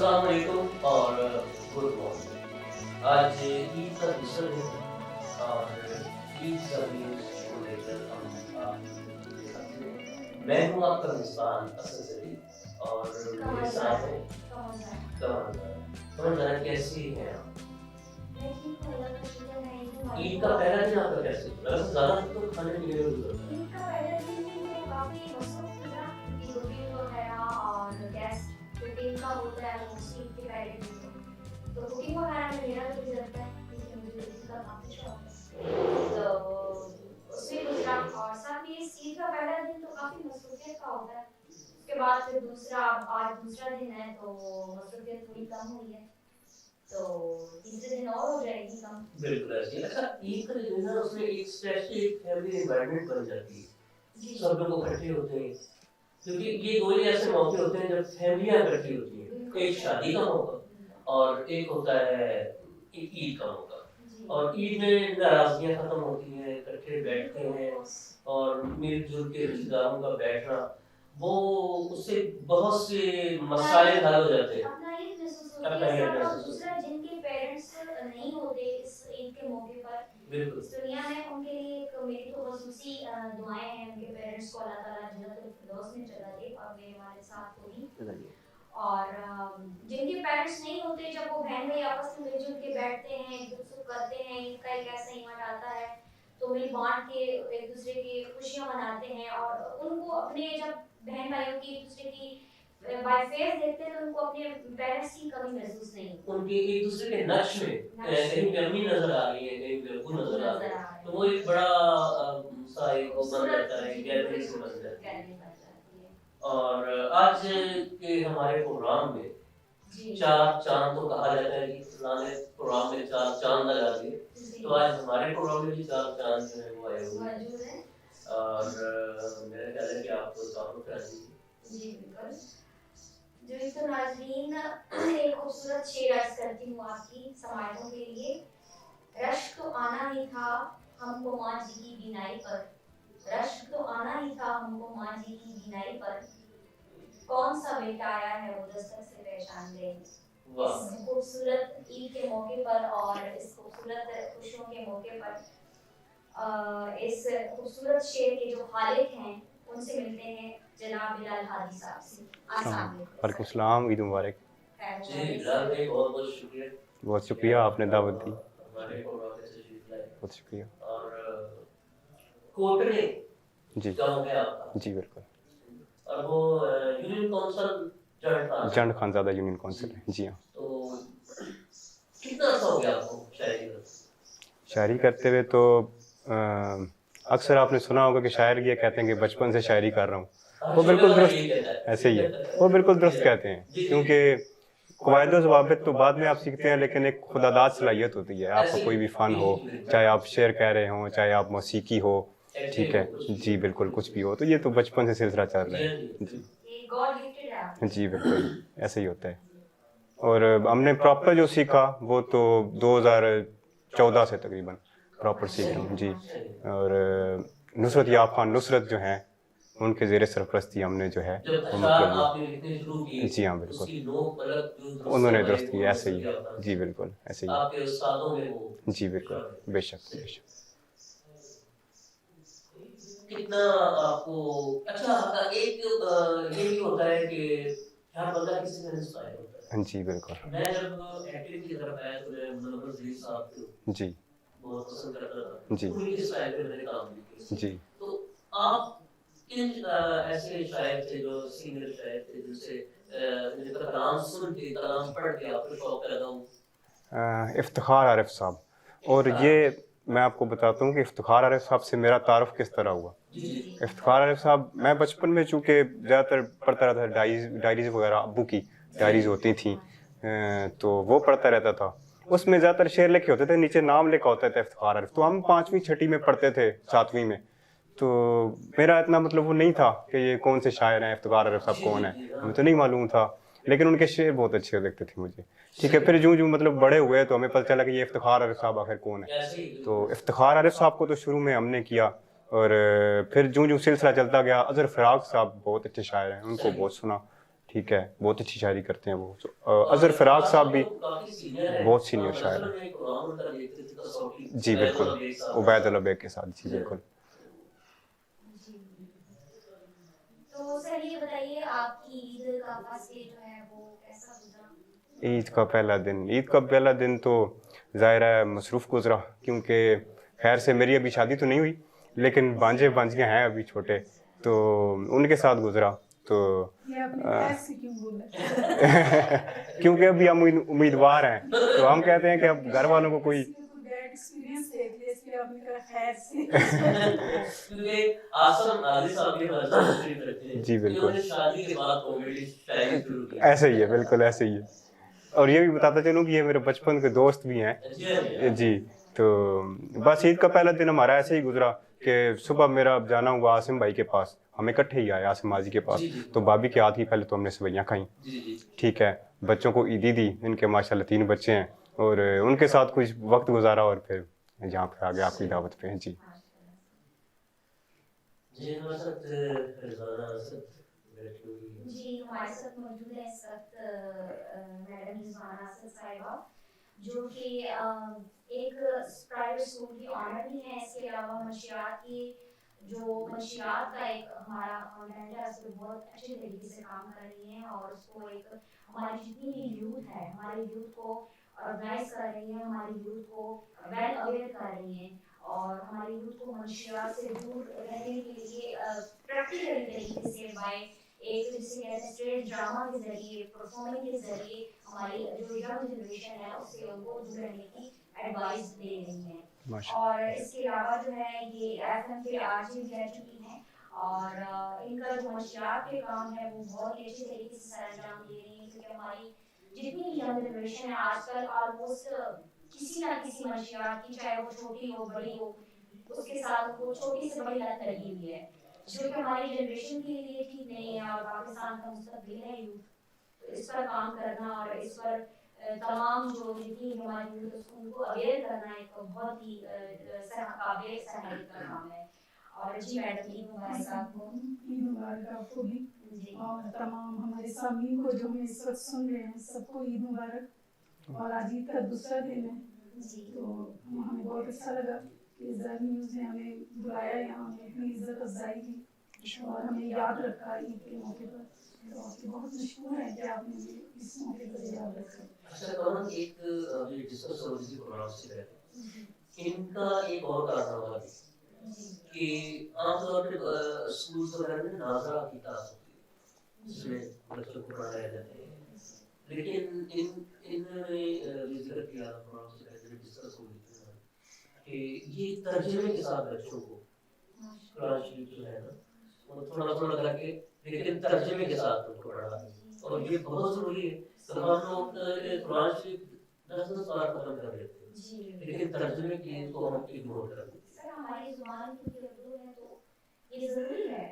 अस्सलाम वालेकुम और गुड मॉर्निंग। आज ईद का दूसरा दिन है और ईद सर्विस को लेकर हम आपके साथ हैं। मैं हूँ आपका मेज़बान असद ज़रीफ और मेरे साथ हैं कमर ज़ारा। कमर ज़ारा कैसी हैं आप? मैं ठीक हूँ, अल्लाह का शुक्र है। ईद मुबारक ईद हो का आपको। पहला दिन आपका कैसे गुज़रा? वैसे ज़्यादातर तो खाने पीने में गुज़रता है। ईद का पहला दिन तो काफ़ी मसरूफ़ गुज़रा क्योंकि रूटीन वगैरह और गेस्ट कुकिंग का होता है मोस्टली ईद के पहले दिन तो कुकिंग वगैरह में मेरा तो गुज़रता है क्योंकि मुझे कुकिंग का काफ़ी शौक है। तो उसमें गुज़रा और साथ ही इस ईद का पहला दिन तो काफ़ी मसरूफ़ियत का होता है। उसके बाद फिर दूसरा आज दूसरा दिन है तो मसरूफ़ियत थोड़ी कम हुई है। तो तीसरे दिन और हो जाएगी कम। बिल्कुल ऐसे ही। अच्छा ईद का जो दिन है उसमें एक स्पेशल एक फैमिली एनवायरनमेंट बन जाती है। जी, सब लोग इकट्ठे होते हैं क्योंकि ये 2 ही ऐसे मौके होते हैं जब फैमिलियाँ इकट्ठी होती हैं। बिल्कुल एक सही। शादी का मौका और एक होता है ईद का मौका। जी। और ईद में नाराज़गियाँ ख़त्म होती हैं, इकट्ठे बैठते हैं बिल्कुल। और मिल-जुल के रिश्तेदारों का बैठना, वो उससे बहुत से मसाइल हल हो जाते हैं। अपना ईद महसूस होती अपना है ये साथ और महसूस होता दूसरा जिनके पेरेंट्स नहीं होते इस ईद के मौके पर है। बिल्कुल। इस दुनिया में उनके लिए एक मेरी तो ख़ुसूसी दुआएं हैं उनके पेरेंट्स को अल्लाह ताला जन्नतुल फिरदौस में जगह दे और मेरे वालिद साहब को भी। और जिनके पेरेंट्स नहीं होते जब वो बहन भाई आपस में मिलजुल के बैठते हैं दुख सुख करते हैं ईद का एक ऐसा इवेंट आता है तो मिल बांट के एक दूसरे की खुशियां मनाते हैं और उनको अपने जब बहन भाइयों की एक दूसरे की बाय फेस देखते हैं तो उनको अपने पेरेंट्स की कमी महसूस नहीं होती। उनके एक दूसरे के नक्श में कहीं पे अम्मी नज़र आ रही है, कहीं पे अब्बू नज़र आ रहे हैं। तो वो एक बड़ा सा एक वो बन जाता है, गैदरिंग सी बन जाती है। गैदरिंग बन जाती है। और आज के हमारे प्रोग्राम में जी। 4 चाँद तो कहा जाता है कि फलाने प्रोग्राम में 4 चाँद लगा दिए। जी। तो आज हमारे प्रोग्राम में भी 4 चाँद जो है वो आए हुए हैं। मौजूद है। और मेरा ख्याल है कि आप तारुफ़ करा दीजिए। जी बिल्कुल। जो इस तो नाज़रीन एक खूबसूरत शेर अर्ज़ करती हूँ आपकी समाअतों के लिए। रश्क तो आना ही था हमको माँ जी की बीनाई पर, रश्क तो आना ही था हमको माँ जी की बीनाई पर, कौन सा बेटा आया है वो दस्तक से पहचान गई। इस खूबसूरत ईद के मौके पर और इस खूबसूरत खुशियों के मौके पर इस खूबसूरत शेर के जो खालिक हैं उनसे मिलते हैं जनाब बिलाल हादी साहब से। अस्सलाम वालेकुम सलाम, ईद मुबारक। जी बिलाल भाई बहुत-बहुत शुक्रिया। बहुत शुक्रिया आपने दावत दी। हमारे प्रोग्राम में तशरीफ लाए। बहुत शुक्रिया। और कोटड़े जी गाँव है आपका। जी बिल्कुल। और वो union council जंड Khanzada union council है। जी हाँ। तो कितना अर्सा हो गया आपको शायरी करते? शायरी करते हुए तो अक्सर आपने सुना होगा कि शायर ये कहते हैं कि बचपन से शायरी कर रहा हूँ। वो बिल्कुल दुरुस्त ऐसे ही है, वो बिल्कुल दुरुस्त कहते हैं क्योंकि क़वायद व ज़वाबित तो बाद में आप सीखते हैं लेकिन एक खुदादाद सलाहियत होती है। आपका कोई भी फ़न हो, चाहे आप शेर कह रहे हों, चाहे आप मौसीकी हो, ठीक है जी बिल्कुल कुछ भी हो, तो ये तो बचपन से सिलसिला चल रहा है जी। ये गॉड गिफ्टेड है आपको। जी बिल्कुल ऐसे ही होता है। और हमने प्रॉपर जो सीखा वो तो 2014 से तकरीबन प्रॉपर सीख रहा हूँ जी। और नुसरत याब खान नुसरत जो हैं उनके ज़ेरे सरपरस्ती हमने जो है वो मतलब जी हाँ बिल्कुल उन्होंने दुरुस्त किया ऐसे ही जी बिल्कुल ऐसे ही आपके उस्तादों में वो जी बिल्कुल बेशक बेशक। कितना आपको अच्छा एक ये भी होता है कि हर बंदा किसी से इंस्पायर होता है। जी बिल्कुल। मैं जब एक्टिंग की तरफ आया तो मैं मुनव्वर ज़हीर साहब को जी बहुत पसंद करता था। जी उन्हीं के स्टाइल पे मैंने काम भी किया। जी। तो आप किन ऐसे शायर थे जो सीनियर शायर थे जिनसे जिनका कलाम सुन के कलाम पढ़ के आपको शौक पैदा हुआ? इफ्तिखार आरिफ साहब। और ये मैं आपको बताता हूँ कि इफ्तिखार आरिफ साहब से मेरा तारुफ किस तरह हुआ। इफ्तिखार आरिफ साहब मैं बचपन में चूँकि ज़्यादातर पढ़ता रहता था डायरीज़ वगैरह अब्बू की डायरीज़ होती थी तो वो पढ़ता रहता था। उसमें ज़्यादातर शेर लिखे होते थे, नीचे नाम लिखा होता था इफ्तिखार आरिफ। तो हम 5वीं छठी में पढ़ते थे 7वीं में, तो मेरा इतना मतलब वो नहीं था कि ये कौन से शायर हैं, इफ्तिखार आरिफ साहब कौन है, हमें तो नहीं मालूम था। लेकिन उनके शेर बहुत अच्छे लगते थे मुझे, ठीक है। फिर जो मतलब बड़े हुए तो हमें पता चला कि ये इफ्तिखार आरिफ साहब आखिर कौन है। तो इफ्तिखार आरिफ साहब को तो शुरू में हमने किया और फिर जो सिलसिला चलता गया। अज़हर फ़राक साहब बहुत अच्छे शायर हैं, उनको बहुत सुना, ठीक है, बहुत अच्छी शायरी करते हैं वो। अजहर फिराक साहब भी बहुत सीनियर शायर हैं। जी बिल्कुल, उबैदुल्लाह बेग के साथ, जी बिल्कुल। जी। तो सर ये बताइए आपकी ईद का फर्स्ट डे जो है वो कैसा गुजरा? ईद का पहला दिन तो ज़ाहिर है मसरूफ़ गुजरा, क्योंकि खैर से मेरी अभी शादी तो नहीं हुई, लेकिन भांजे भांजियाँ हैं अभी छोटे, तो उनके साथ गुजरा। तो ये आपने ऐसे क्यों बोला? क्योंकि अभी हम उम्मीदवार हैं, तो हम कहते हैं कि अब घर वालों को कोई बैड एक्सपीरियंस देख लिया, इसलिए आपने कहा खैर से। क्योंकि आसम आदि साहब के बारे में करते हैं। जी बिल्कुल, इन्होंने शादी के बाद कॉमेडी शायरी शुरू की। ऐसे ही है, बिल्कुल ऐसे ही है। और ये भी बताता चलूँ कि ये मेरे बचपन के दोस्त भी हैं। जी, तो बस ईद का पहला दिन हमारा ऐसे ही गुजरा कि सुबह मेरा जाना हुआ आसिम भाई के पास, हम इकट्ठे ही आए आसिम माजी के पास। तो भाभी के हाथ ही पहले तो हमने सेवइयाँ खाई, ठीक है, बच्चों को ईदी दी, इनके माशाल्लाह 3 बच्चे हैं, और उनके साथ कुछ वक्त गुजारा, और फिर यहाँ पे आ गए आपकी दावत पे। जी जी हमारे साथ मौजूद है इस वक्त मैडम रिजवाना असद साहिबा, जो कि एक प्राइवेट स्कूल की ऑनर भी है। इसके अलावा मंशियात की जो मंशियात का एक हमारा कॉन्टेंट है, उस पर बहुत अच्छे तरीके से काम कर रही हैं, और उसको एक हमारी जितनी भी यूथ है, हमारे यूथ को ऑर्गेनाइज कर रही है, हमारी यूथ को वेल अवेयर कर रही हैं, और हमारी यूथ को मंशियात से दूर रहने के लिए प्रैक्टिकल तरीके से बाय एक जिसे कहते हैं स्ट्रेट ड्रामा के जरिए, परफॉर्मिंग के जरिए हमारी जो यंग जनरेशन है उससे उनको दूर रहने की एडवाइस दे रही हैं। और इसके अलावा जो है ये एफएम के आरजे भी रह चुकी हैं, और इनका जो मंशियात के काम है वो बहुत ही अच्छे तरीके से सर अंजाम दे रही हैं, क्योंकि हमारी जितनी भी यंग जनरेशन है आजकल ऑलमोस्ट किसी ना किसी मंशियात की, चाहे वो छोटी हो बड़ी हो, उसके साथ वो छोटी से बड़ी लत लगी हुई है, जो कि हमारी जनरेशन के लिए ठीक नहीं है, और पाकिस्तान का मुस्तकबिल है यूथ। तो इस पर काम करना और इस पर तमाम जो जितनी हमारी यूथ उनको अवेयर करना एक बहुत ही काबिल सराहनीय का काम है। और जी मैडम ईद मुबारक आपको। ईद मुबारक आपको भी, और तमाम हमारे सामीन को जो हमें इस वक्त सुन रहे हैं सबको ईद मुबारक। और आज ईद का दूसरा दिन है, तो हमें बहुत अच्छा लगा कि ज़र न्यूज़ ने हमें बुलाया, यहाँ हमें अपनी इज्जत अफजाई की और हमें याद रखा ईद के मौके पर। तो आपके बहुत मशहूर है कि आपने इस मौके पर याद रखा। अच्छा कौन एक अभी डिस्कस हो रही थी प्रोग्राम से पहले, इनका एक और कारनामा भी कि आमतौर पर स्कूल वगैरह में नाजरा की क्लास होती है जिसमें बच्चों को पढ़ाया जाता है, लेकिन इन्होंने जिक्र किया प्रोग्राम से पहले डिस्कस हो रही थी कि ये तर्जुमे के साथ बच्चों को कुरान शरीफ जो है ना वो थोड़ा थोड़ा करके, लेकिन तर्जुमे के साथ उनको पढ़ा, और ये बहुत जरूरी है। तो हम लोग कुरान शरीफ 10-10 बार खत्म कर देते हैं, लेकिन तर्जुमे की को हम इग्नोर कर देते हैं। सर हमारी जुबान क्योंकि उर्दू है तो ये जरूरी है,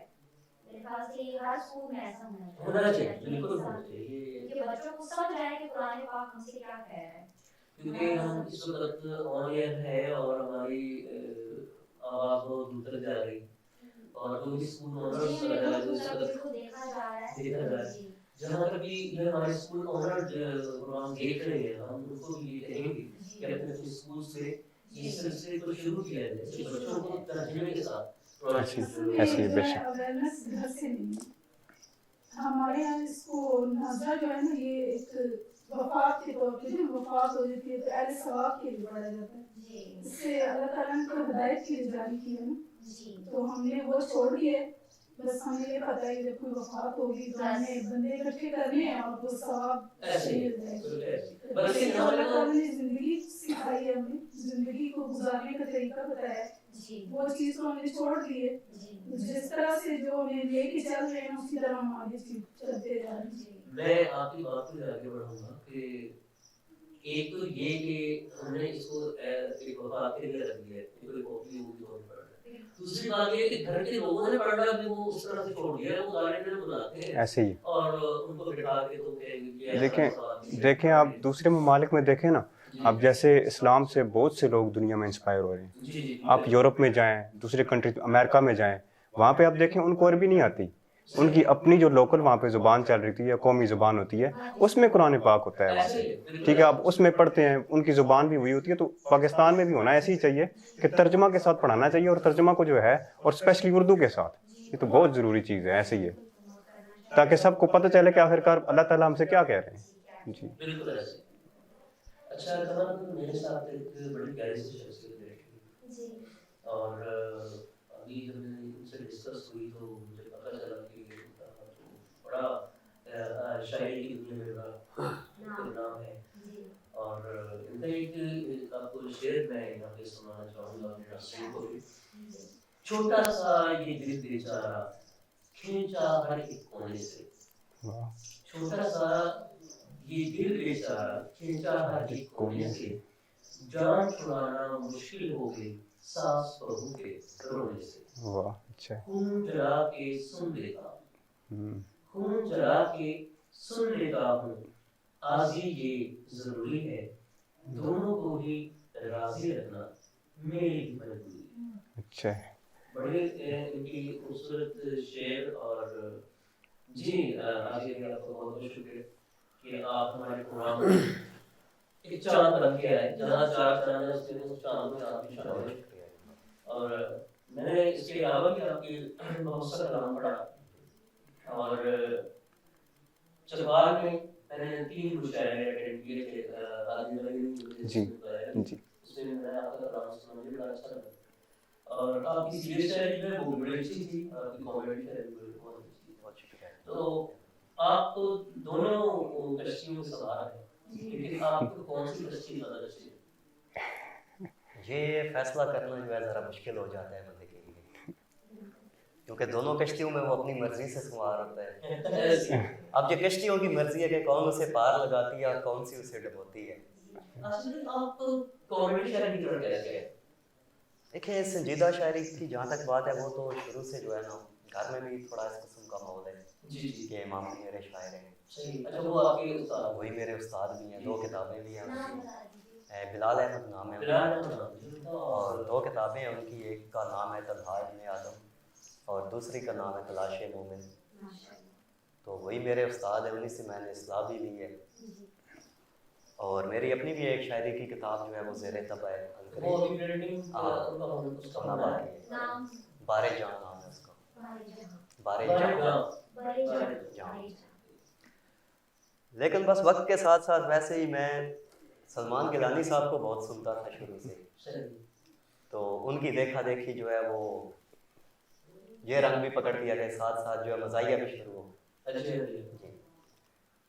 मेरे ख्याल से हर स्कूल में ऐसा होना चाहिए, बिल्कुल होना चाहिए कि बच्चों को समझ आए कि कुरान पाक हमसे क्या कह रहा है, क्योंकि हम इस वक्त ऑन एयर है और हमारी आवाज बहुत दूर तक जा रही, और जो भी स्कूल ओनर्स देखा जा रहा है, जहाँ तक भी ये हमारे स्कूल ओनर प्रोग्राम देख रहे हैं, हम उनको भी ये कहेंगे कि अपने अपने स्कूल से इस सिलसिले को शुरू किया जाए कि बच्चों को तर्जुमे के साथ ऐसी बेशक अवेयरनेस घर से नहीं है। हमारे यहाँ इसको नाजरा जो है ना, ये एक वफात के तौर पे जब वफात हो जाती है तो अहले सवाब के लिए पढ़ा जाता है, इससे अल्लाह ताला ने तो हिदायत की जारी की है ना, तो हमने वो छोड़ दिया। बस हमें ये पता है कि जब कोई वफात होगी तो हमें बंदे इकट्ठे करने हैं और वो सवाब ऐसे मिल जाएगा। बल्कि अल्लाह ताला ने जिंदगी सिखाई है, हमें जिंदगी को गुजारने का तरीका बताया, वो चीज़ को हमने छोड़ दी है। जिस तरह से जो हमें लेके चल रहे हैं उसी तरह हम आगे चलते जा रहे हैं। मैं आपकी बात को आगे बढ़ाऊंगा कि एक तो ये कि हमने इसको एक वफात के लिए रख दिया, कोई कॉपी होगी तो पढ़ रहे। दूसरी बात ये कि घर के लोगों ने पढ़ना भी वो उस तरह से छोड़ दिया है, वो गाने में बुलाते हैं ऐसे ही। और उनको बिठा के तो देखें आप दूसरे ममालिक में देखें ना, अब जैसे इस्लाम से बहुत से लोग दुनिया में इंस्पायर हो रहे हैं। आप यूरोप में जाएं, दूसरे कंट्री अमेरिका में जाएं, वहाँ पे आप देखें उनको अरबी नहीं आती, उनकी अपनी जो लोकल वहाँ पे ज़ुबान चल रही थी या कौमी ज़ुबान होती है, उसमें कुरान पाक होता है वहाँ पे, ठीक है। आप उसमें पढ़ते हैं, उनकी ज़ुबान भी वही होती है। तो पाकिस्तान में भी होना ऐसे ही चाहिए कि तर्जमा के साथ पढ़ाना चाहिए, और तर्जमा को जो है, और स्पेशली उर्दू के साथ, ये तो बहुत ज़रूरी चीज़ है, ऐसे ही है, ताकि सबको पता चले कि आखिरकार अल्लाह ताला हमसे क्या कह रहे हैं। जी बिल्कुल ऐसे। अच्छा कमल, मेरे साथ एक बड़ी प्यारी सी शख्सियत बैठी और अभी जब इनसे डिस्कस हुई तो मुझे पता चला कि इनका तो बड़ा शायरी की दुनिया में बड़ा नाम है। और इनका एक आपको शेर मैं यहाँ पे सुनाना चाहूँगा अपने नाज़रीन को भी। छोटा सा ये दिल बेचारा खींचा हर एक कोने से, छोटा सा ये दिल बेचारा खींचा हर एक कोने से, जान छुड़ाना मुश्किल हो गई सास बहू के रोने से। वाह, अच्छा है। खून जला के सुन लेता, खून जला के सुन लेता हूँ, आजी ये जरूरी है, दोनों को ही राजी रखना मेरी भी मजबूरी। अच्छा है। बड़े इनकी खूबसूरत शेर। और जी आजी आपका बहुत बहुत शुक्रिया कि आप हमारे प्रोग्राम में एक चांद बन के आए। जहाँ चार चांद है उसमें उस चांद में आप भी शामिल हैं। और मैंने इसके अलावा भी आपकी बहुत सा कलाम पढ़ा, और चकवाल में मैंने 3 मुशायरे अटेंड किए थे। आदमी वाली जी जी उसमें मैंने आपका कलाम सुना, मुझे बड़ा अच्छा लगा। और आपकी सीरियस शायरी जो है वो बड़ी अच्छी थी, आपकी कॉमेडी शायरी बहुत अच्छी थी। बहुत शुक्रिया। तो आप तो दोनों कश्तियों के सवार हैं, लेकिन आपको कौन सी कश्ती ज़्यादा अच्छी है? ये फैसला करना जो है ज़रा मुश्किल हो जाता है बंदे के लिए, क्योंकि दोनों कश्तियों में वो अपनी मर्जी से सवार होता है। अब ये कश्तियों की मर्जी है कि कौन उसे पार लगाती है और कौन सी उसे डुबोती है। आप कॉमेडी शायरी की तरफ कैसे गए? देखिए, संजीदा शायरी की जहाँ तक बात है, वो तो शुरू से जो है ना, घर में भी थोड़ा इस किस्म का माहौल है कि इमाम भी मेरे शायर हैं। अच्छा, वो आपके उस्ताद? वही मेरे उस्ताद भी हैं, 2 किताबें भी हैं उनकी। बिलाल अहमद नाम है उनका, और 2 किताबें हैं उनकी। एक का नाम है तलहा इब्न आदम और दूसरी का नाम है तलाश मोमिन। तो वही मेरे उस्ताद हैं, उन्हीं से मैंने इस्लाह भी ली है। और मेरी अपनी भी एक शायरी की किताब जो है वो ज़ेरे तब है, वो अभी ट्रेंडिंग सुना बाकी है। बारे जान नाम है उसका, बारे जान। लेकिन बस वक्त के साथ साथ वैसे ही मैं सलमान गिलानी साहब को बहुत सुनता था शुरू से, तो उनकी देखा देखी जो है वो ये रंग भी पकड़ लिया कि साथ साथ जो है मज़ाहिया भी शुरू हो। जी,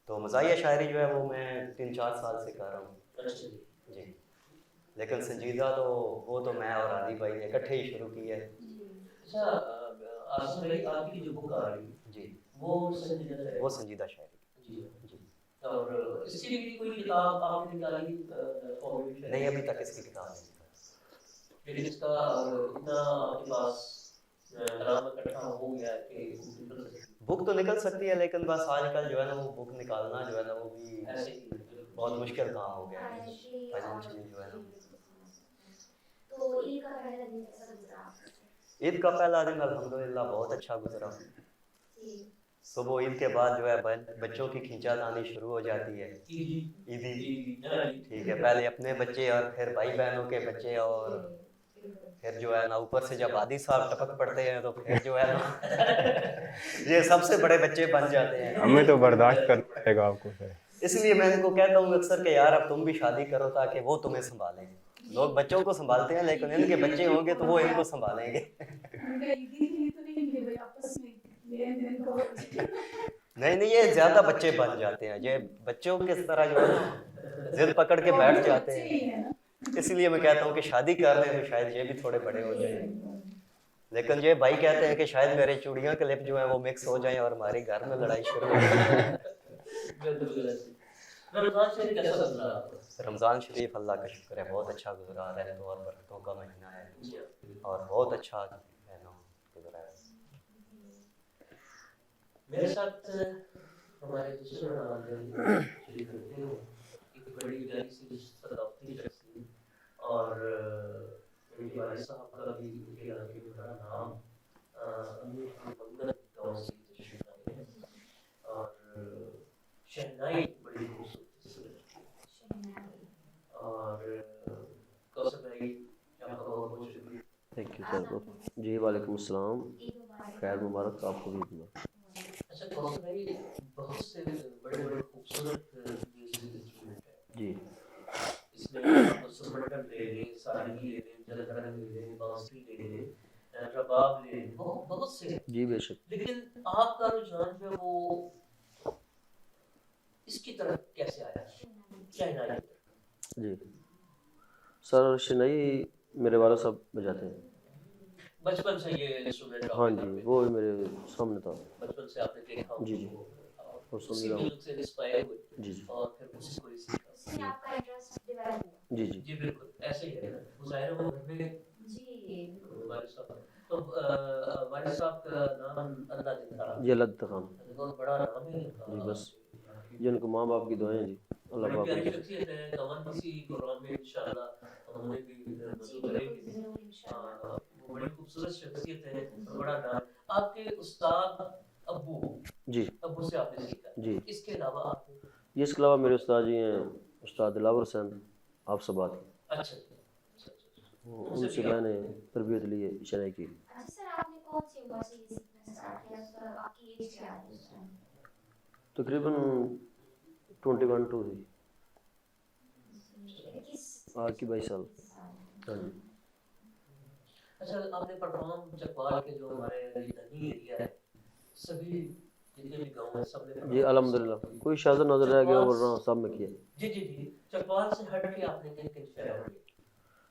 तो मज़ाहिया शायरी जो है वो मैं 3-4 साल से कर रहा हूँ। जी, लेकिन संजीदा तो वो तो मैं और आदि भाई ने इकट्ठे ही शुरू की है। अच्छा, आसिफ भाई आपकी जो बुक आ रही है जी, वो संजीदा है? वो संजीदा शायरी। जी जी, और इसके लिए कोई किताब आपने निकाली? नहीं, अभी तक इसकी किताब नहीं निकाली। लेकिन इसका इतना आपके पास कलाम इकट्ठा हो गया कि बुक तो निकल सकती है, लेकिन बस आजकल जो है ना वो बुक निकालना जो है ना वो भी बहुत मुश्किल काम हो गया है फाइनेंशियली जो है ना। तो ईद का पहला दिन कैसा गुजरा? ईद का पहला दिन अल्हम्दुलिल्लाह बहुत अच्छा गुजरा। सुबह ईद के बाद जो है बच्चों की खींचातानी शुरू हो जाती है। ईदी, ठीक है, पहले अपने बच्चे और फिर भाई बहनों के बच्चे, और फिर जो है ना ऊपर से जब आदि साहब टपक पड़ते हैं तो फिर जो है ना ये सबसे बड़े बच्चे बन जाते हैं। हमें तो बर्दाश्त करना पड़ेगा आपको फिर। इसलिए मैं इनको कहता हूँ अक्सर कि यार अब तुम भी शादी करो ताकि वो तुम्हें संभालें। लोग बच्चों को संभालते हैं, लेकिन इनके बच्चे होंगे तो वो इनको संभालेंगे। नहीं, ये ज्यादा बच्चे बन जाते हैं, ये बच्चों के तरह जो है ना जिद पकड़ के बैठ जाते हैं। इसलिए मैं कहता हूँ कि शादी कर लें तो शायद ये भी थोड़े बड़े हो जाएं। लेकिन ये भाई कहते हैं कि शायद मेरे चूड़ियाँ क्लिप जो है वो मिक्स हो जाएं और हमारे घर में लड़ाई शुरू हो जाए। रमज़ान शरीफ अल्लाह का शुक्र है बहुत अच्छा गुजरा, रहमतों और बरकतों का महीना है और बहुत अच्छा गुजरा है। मेरे साथ हमारे दूसरे मेहमान शरीक होते हैं, एक बड़ी प्यारी सी सदाकती शख्सियत, और उनके वालिद साहब का भी उनके इलाके में बड़ा नाम, अमीर मोहम्मद गौसी शहनाई बड़ी खूबसूरत और कौसर भाई आपका बहुत बहुत शुक्रिया। थैंक यू सर जी। वालेकुम अस्सलाम, खैर मुबारक आपको भी मुबारक। अच्छा कौसर भाई, बहुत से बड़े बड़े खूबसूरत म्यूजिक इंस्ट्रूमेंट है जी इसमें, आप सुरमंडल ले लें, सारंगी ले लें, जलधरंग ले लें, बांसुरी ले लें, रबाब ले लें, बहुत बहुत से। जी बेशक। लेकिन आपका रुझान जो है वो इसकी तरफ कैसे आया, शहनाई की तरफ? जी सर, शहनाई मेरे वाला साहब बजाते हैं बचपन से ये इंस्ट्रूमेंट? हाँ जी, वो मेरे सामने था, बचपन से आपने देखा? जी जी, और सुन उसी रहा हूँ म्यूजिक से इंस्पायर हुए जी जी और फिर उसी को ही सीखा। इसमें आपका इंटरेस्ट डेवलप हुआ। जी जी जी बिल्कुल ऐसे ही है ना। मुजाहिर हो घर में जी वालिद साहब, तो वालिद साहब का नाम अल्लाह जिंदा जी अल्लाह तकाम बहुत बड़ा नाम है जी, बस जिनको माँ बाप की दुआएं जी, अल्लाह बड़ी पाक प्यारी उनको- शख्सियत है। कमान किसी प्रोग्राम में इंशाल्लाह हम उन्हें भी मौजूद रहेंगे। जरूर इंशाल्लाह। वो बड़ी खूबसूरत शख्सियत है और बड़ा नाम। आपके उस्ताद अब्बू जी अब्बू से आपने सीखा, जी। इसके अलावा आपने? ये इसके अलावा मेरे उस्ताद जी हैं उस्ताद दिलावर हुसैन आप सब बात, अच्छा उनसे मैंने तरबियत ली है शहनाई की। अच्छा सर, आपने कौन सी उम्र से ये सीखना स्टार्ट किया? सर आपकी एज क्या है उस टाइम? तकरीबन 21-22 थी, किस आज की 22 साल। हाँ जी अच्छा, आपने परफॉर्म चकवाल के जो हमारे धनी एरिया है, सभी जितने भी गांव हैं सब ने? जी अल्हम्दुलिल्लाह, कोई शाज़ नजर रह गया वरना सब में किया। जी जी जी। चकवाल से हट के आपने किन किन शहरों में?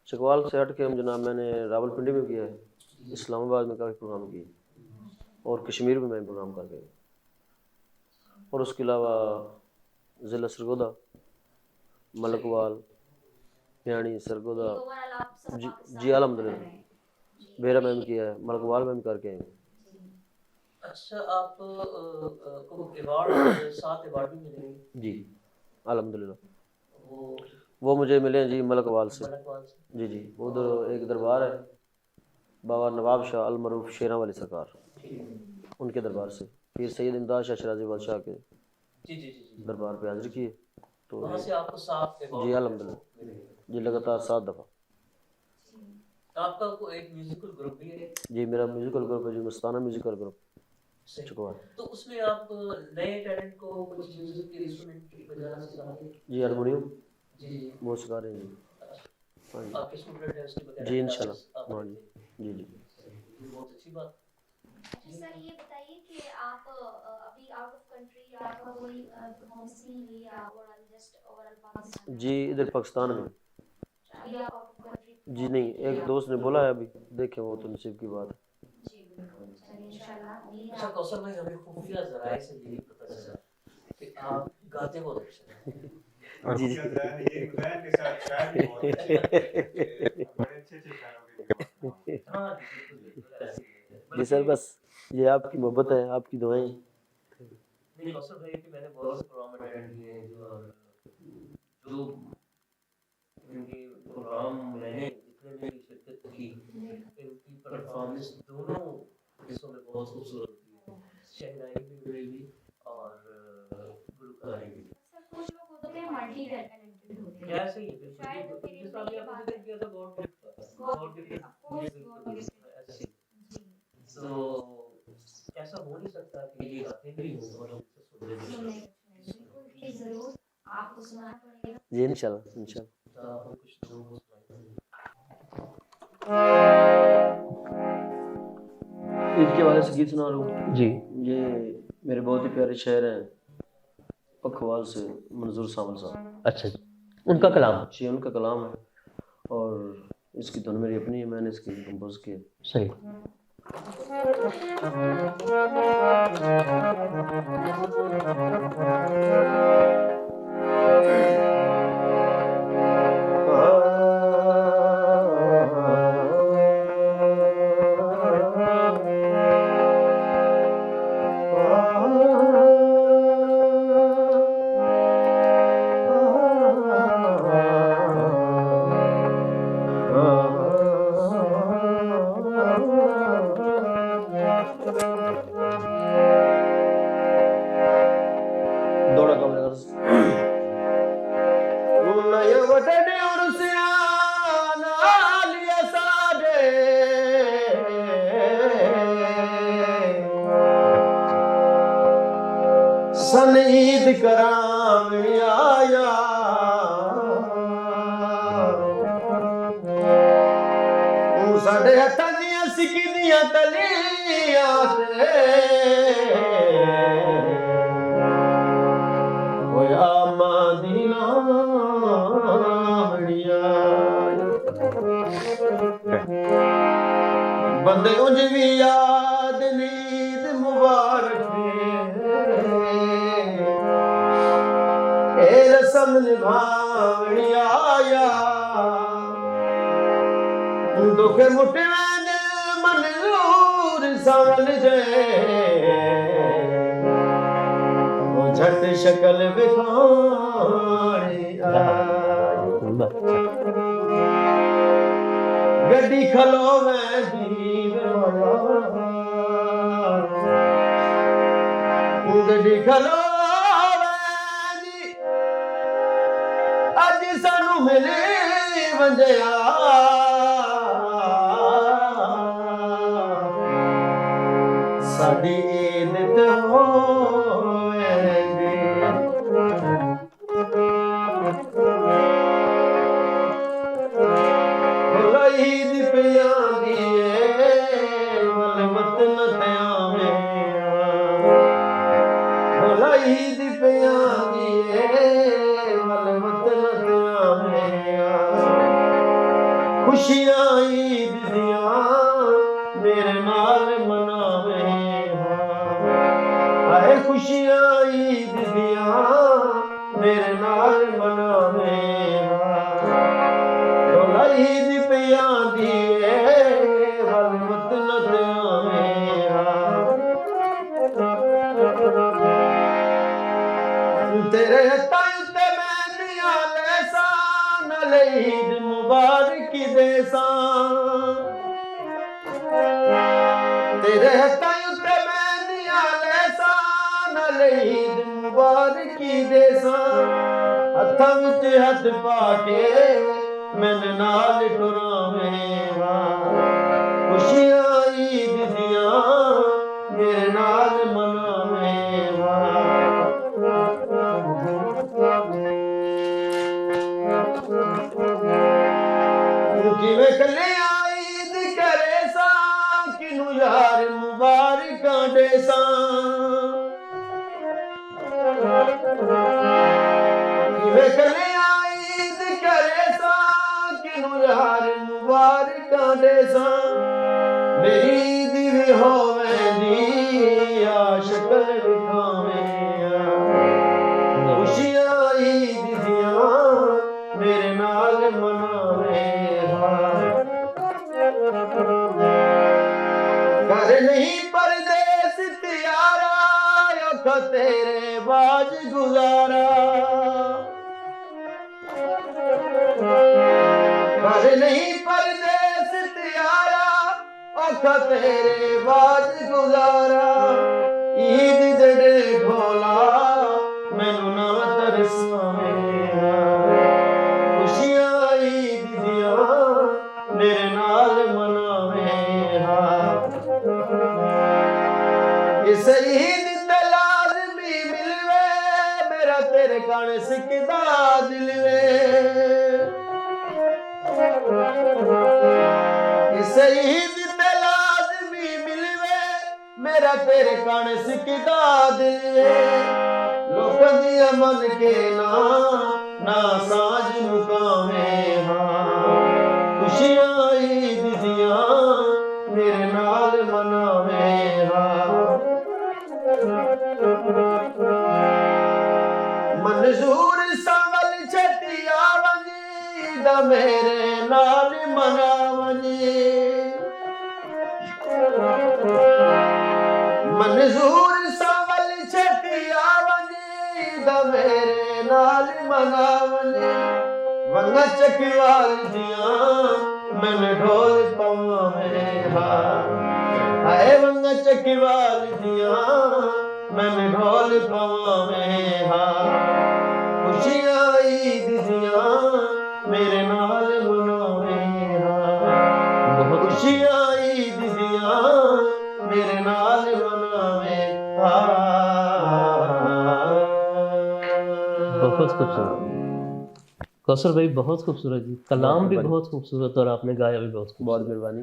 चकवाल से हट के हम जनाब मैंने रावलपिंडी में किया है, इस्लामाबाद में काफ़ी प्रोग्राम किए और कश्मीर में मैं प्रोग्राम कर गया, और उसके अलावा ज़िला सरगोदा, मलकवाल, यानी सरगोदा ओवरऑल आप सब जी पाकिस्तान जी अल्हम्दुलिल्लाह, में हैं। जी। बेरा में भी किया है, मलकवाल में भी करके आए हैं। अच्छा, आप को अवार्ड 7 अवार्ड भी मिले जी अल्हम्दुलिल्लाह, वो वो मुझे मिले हैं जी मलकवाल से। मलकवाल से? जी जी, उधर एक दरबार है बाबा नवाब शाह अल मरूफ शेरा वाली सरकार, उनके दरबार से, फिर सैयद इमदाद शाह शराजी बादशाह के जी जी जी जी। दरबार पे हाजिर किए, तो वहाँ से आपको 7 अवार्ड जी अल्हम्दुलिल्लाह मिले। जी लगातार 7 दफ़ा। आपका कोई एक म्यूजिकल ग्रुप भी है? जी मेरा म्यूजिकल ग्रुप है जी मस्ताना म्यूजिकल ग्रुप सही। चकवाल। तो उसमें आप नए टैलेंट को कुछ म्यूजिक के इंस्ट्रूमेंट बजाना सिखाते हैं? जी हारमोनियम जी जी। वो सिखा रहे हैं जी। हाँ जी आपके स्टूडेंट हैं उसके बगैर? जी इंशाल्लाह, हाँ जी जी जी। बहुत अच्छी बात। अच्छा सर, ये बताइए कि आप अभी आउट ऑफ कंट्री आपका कोई परफॉर्मेंस नहीं हुई या ओवरऑल जस्ट ओवरऑल पाकिस्तान? जी इधर पाकिस्तान में अभी आप आउट ऑफ कंट्री? जी नहीं, एक दोस्त ने बोला है अभी, देखें वो तो नसीब की बात है। जी बिल्कुल, चलिए इंशाल्लाह उम्मीद है अच्छा आप- कौशल भाई, हमें खुफिया ज़राए से ये पता चला कि आप गाते बहुत अच्छे हैं। और जी, खुफिया ज़राए ये हुसैन के साथ शायर भी बहुत अच्छे हैं, बड़े अच्छे शायरों के लिए। हाँ बिल्कुल बिल्कुल ऐसे ही है। जी सर, बस ये आपकी मोहब्बत है, आपकी दुआएं। नहीं कौशल भाई कि मैंने बहुत से प्रोग्राम अटेंड किए हैं और जो इनके प्रोग्राम मैंने जितने में भी शिरकत की, इनकी परफॉर्मेंस दोनों हिस्सों में बहुत खूबसूरत होती है, शहनाई भी मिलेगी और गुलकारी भी। सर कुछ लोग होते हैं मल्टी टैलेंटेड होते हैं। कैसे ही बिल्कुल शायद वो बिल्कुल, मेरे जिस तरह लिए आपने बात जिक्र किया था God gift, God gift Of course, God gifted. ऐसे ही। जी तो ऐसा हो नहीं सकता कि ये गाते भी हों और हमसे सुन रहे सुनने हों। बिल्कुल भी जरूर आपको सुनाना पड़ेगा। जी इंशाल्लाह इंशाल्लाह। तो आप कुछ लोगों को सुनाइए। इनके वाले से गीत सुना लूँ जी। ये मेरे बहुत ही प्यारे शायर हैं पखवाल से मंजूर सावल साहब। अच्छा जी, उनका कलाम? जी उनका कलाम है और इसकी धुन मेरी अपनी है, मैंने इसकी कंपोज की है। सही। दौड़ा कमरे दिया तलिया से होया मदीना बढ़िया बंदे उंज भी याद नींद मुबारक ए रसम निभावणी आया दुख मुठे में दिल मंजूर संवल जे वो झट शक्ल बिखारी गड्डी खलो में दीव गड्डी खलो अज सानू मिले वंजया साडी ईद ते होएगी ईद पिया दिए वल वतन ते आवे ईद पिया दिए वल वतन ते आवे खुशियां ईद दिया मेरे नाल मनावे आए खुशियां ईद दिया मेरे नाल मनावे डोला ईद पिया दिए वल वतन ते आवे तेरे ताई ते मैं दिया लेसा नल ईद मुबारक देसा तेरे ताई ते मैं दिया लेसा नल ईद मुबारक देसा हत्थां विच हथ पाके मैंने नाल टुरावेगा खुशियां ईद दिया मेरे नाल मनावेगा किवें कलिया ईद करे सा किनू यार मुबारकां देसा किवें कलिया ईद करे सा किनू यार मुबारकां देसा मेरी ईद भी होवेंदी आ शक्ल विखावें खुशियां ईद दिया मेरे नाल मनावे कर नहीं परदेस त्यारा अख तेरे बाज गुजारा कर नहीं परदेस त्यारा अख तेरे बाज गुजारा ईद दे ढोला मैनू ना तरसावे खुशियां ईद दिया मेरे नाल मनावे इस ईद ते लाज़मी मिलवे मेरा तेरे कण सिकदा दिल वे इस ईद ते लाज़मी मिलवे मेरा तेरे कण सिकदा दिल वे लोकां दी मन के ना साज मुकावे खुशियां ईद दिया मेरे नाल मनावे मंजूर संवल छटिया वंजी दा मेरे नाल मनावंजी मंजूर संवल छटिया वंजी दा मेरे नाल मनावंजी वंगा चकवाल दिया मैंने ढोल पावे आए वंगा चकवाल दिया मैंने ढोल पावे खुशियां ईद दिया मेरे नाल मनावे खुशियां ईद दिया मेरे नाल मनावे बहुत खूबसूरत कौसर भाई, बहुत खूबसूरत जी, कलाम भी बहुत खूबसूरत और आपने गाया भी बहुत खूबसूरत। बहुत मेहरबानी।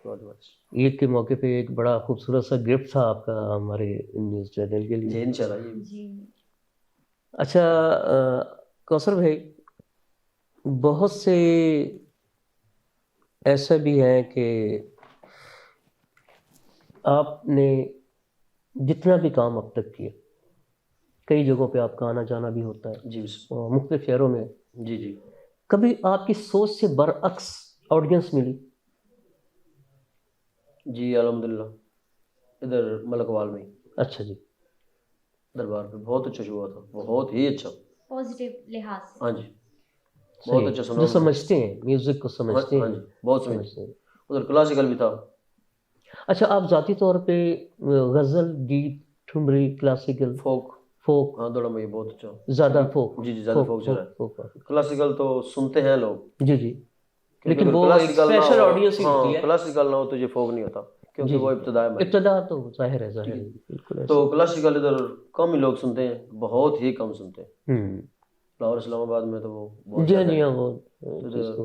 बहुत बहुत ईद के मौके पे एक बड़ा खूबसूरत सा गिफ्ट था आपका हमारे न्यूज़ चैनल के लिए। जी इंशाल्लाह ये जी अच्छा कौसर भाई, बहुत से ऐसे भी हैं कि आपने जितना भी काम अब तक किया, कई जगहों पे आपका आना जाना भी होता है जी और मुख्तलिफ शहरों में, जी जी कभी आपकी सोच से बरअक्स ऑडियंस मिली? जी अल्हम्दुलिल्लाह इधर मलकवाल में अच्छा जी। दरबार पे बहुत अच्छा शो हुआ था, बहुत ही अच्छा। पॉजिटिव लिहाज से। हाँ जी सही बहुत है। अच्छा जो सुना। समझते हैं म्यूजिक को समझते हाँ हैं। जी बहुत समझते हैं। उधर क्लासिकल भी था। अच्छा आप जाती तौर पे गजल, गीत, ठुमरी, क्लासिकल, फोक फोक, हाँ दौड़ा में बहुत अच्छा। ज्यादा फोक? जी जी ज़्यादा फोक चल रहा है। फोक। क्लासिकल तो सुनते हैं लोग, जी जी, क्योंकि लेकिन अगर वो एक क्लासिकल ना स्पेशल हो, ऑडियंस ही होती हाँ है। क्लासिकल ना हो तो ये फोक नहीं होता, क्योंकि जी वो इब्तदा है हमारी। इब्तदा तो जाहिर है बिल्कुल तो ऐसे। क्लासिकल इधर कम ही लोग सुनते हैं, बहुत ही कम सुनते हैं। हम्म। लाहौर इस्लामाबाद में तो वो बहुत जी हाँ ज़्यादा जी है। हाँ, वो तो इधर जिसको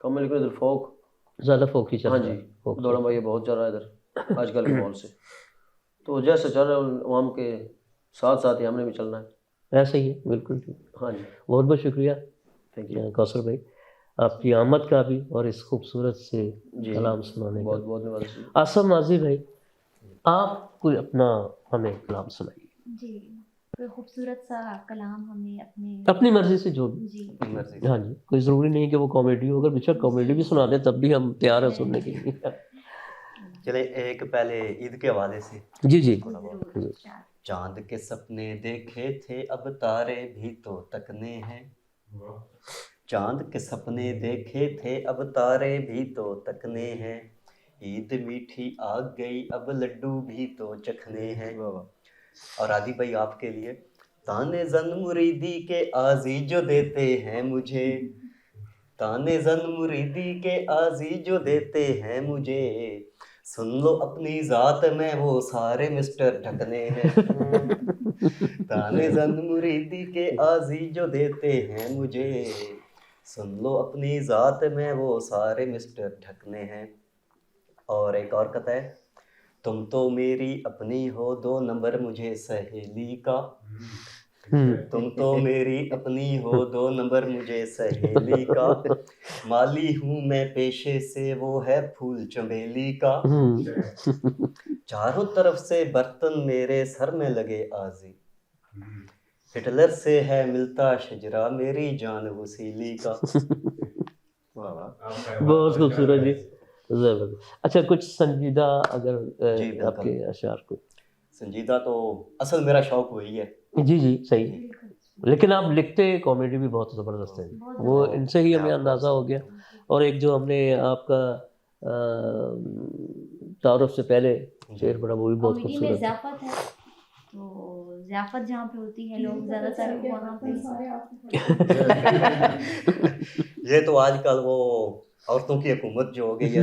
कम है, लेकिन इधर फोक ज्यादा फोक ही चल हाँ रहा जी है। फोक दौड़ा में ये बहुत चल रहा है इधर आजकल के माहौल से। तो जैसे चल रहा है आवाम के साथ साथ ही हमने भी चलना है। ऐसा ही है, बिल्कुल ठीक। हाँ जी बहुत बहुत शुक्रिया थैंक यू कौसर भाई, आपकी आमद का भी और इस खूबसूरत से जी कलाम सुनाने बहुत का। बहुत धन्यवाद। आसम नाज़िर भाई, आप कोई अपना हमें कलाम सुनाइए। जी कोई खूबसूरत सा कलाम हमें अपनी मर्जी से जो भी। जी हाँ जी, कोई ज़रूरी नहीं कि वो कॉमेडी हो, अगर बेशक कॉमेडी भी सुना दे तब भी हम तैयार हैं सुनने के लिए। चले एक पहले ईद के हवाले से। जी जी। जरूर। चांद के सपने देखे थे अब तारे भी तो तकने हैं। चांद के सपने देखे थे अब तारे भी तो तकने हैं। ईद मीठी आ गई अब लड्डू भी तो चखने हैं। और आदि भाई आपके लिए, ताने जन मुरीदी के आजी जो देते हैं मुझे, ताने जन मुरीदी के आजी जो देते हैं मुझे, सुन लो अपनी जात में वो सारे मिस्टर ढकने हैं। ताने जन मुरीदी के आजी जो देते हैं मुझे, सुन लो अपनी जात में वो सारे मिस्टर ढकने हैं। और एक और कथा है, तुम तो मेरी अपनी हो 2 नंबर मुझे सहेली का, तुम तो मेरी अपनी हो 2 नंबर मुझे सहेली का, माली हूँ मैं पेशे से वो है फूल चमेली का, चारों तरफ से बर्तन मेरे सर में लगे आजी, हिटलर से है मिलता शजरा मेरी जान वसीली का। बहुत खूबसूरत जी, जबरदस्त। अच्छा कुछ संजीदा अगर जी, बिल्कुल। आपके अशार को। संजीदा तो असल मेरा शौक वही है। जी जी सही, लेकिन आप लिखते कॉमेडी भी बहुत ज़बरदस्त है, वो इनसे ही हमें अंदाज़ा हो गया। और एक जो हमने आपका तारुफ से पहले शेर पढ़ा वो भी बहुत कॉमेडी में खूबसूरत है। ज़ियाफ़त है, तो ज़ियाफ़त जहाँ पे होती है लोग ज़्यादातर वहाँ पे। ये तो आजकल वो औरतों की हुकूमत जो हो गई है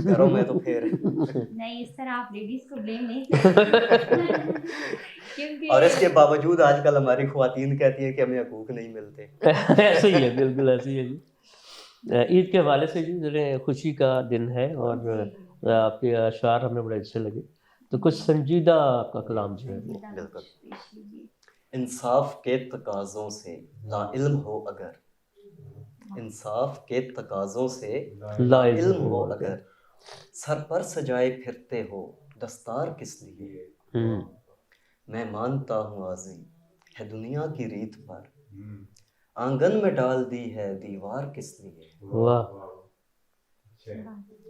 घरों में, तो फिर नहीं इस तरह आप लेडीज़ को ब्लेम नहीं कर क्योंकि और इसके बावजूद आजकल हमारी ख्वातीन कहती है कि हमें हकूक नहीं मिलते। ऐसे ही है, बिल्कुल ऐसे ही है जी। ईद के हवाले से जी जरा खुशी का दिन है और आपके अशार हमें बड़े अच्छे लगे, तो कुछ संजीदा आपका कलाम जो है वो। बिल्कुल। इंसाफ के तकाज़ों से लाइल्म हो अगर, इंसाफ के तकाज़ों से लाइल्म हो अगर, सर पर सजाए फिरते हो दस्तार किस लिए, मैं मानता हूँ आजी है दुनिया की रीत पर, आंगन में डाल दी है दीवार किस लिए। वाह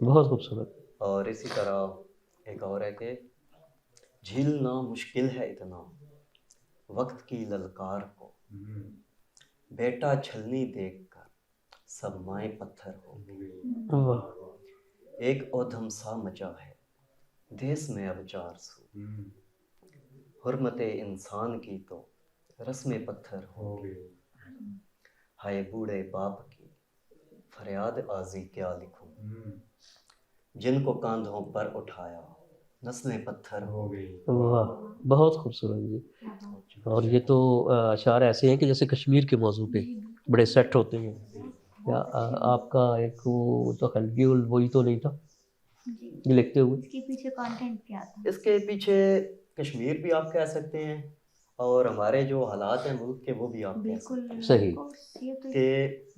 बहुत खूबसूरत। और इसी तरह एक और है कि झीलना मुश्किल है इतना वक्त की ललकार को, बेटा छलनी देखकर सब माए पत्थर हो गई, वाह एक औधम सा मचा है देश में अब 400, हुर्मते इंसान की तो रस्म पत्थर हो गई, हाय बूढ़े बाप की फरियाद आजी क्या लिखूं, जिनको कांधों पर उठाया नस्लें पत्थर हो गई। वाह बहुत खूबसूरत जी। और ये तो अशार ऐसे हैं कि जैसे कश्मीर के मौजू पे बड़े सेट होते हैं। या आपका एक वो तो हल्की वही तो नहीं था, ये लिखते हुए? इसके पीछे कंटेंट क्या था? इसके पीछे कश्मीर भी आप कह सकते हैं और हमारे जो हालात हैं मुल्क के वो भी आप कह सकते बिल्कुल सही। ये तो हैं कि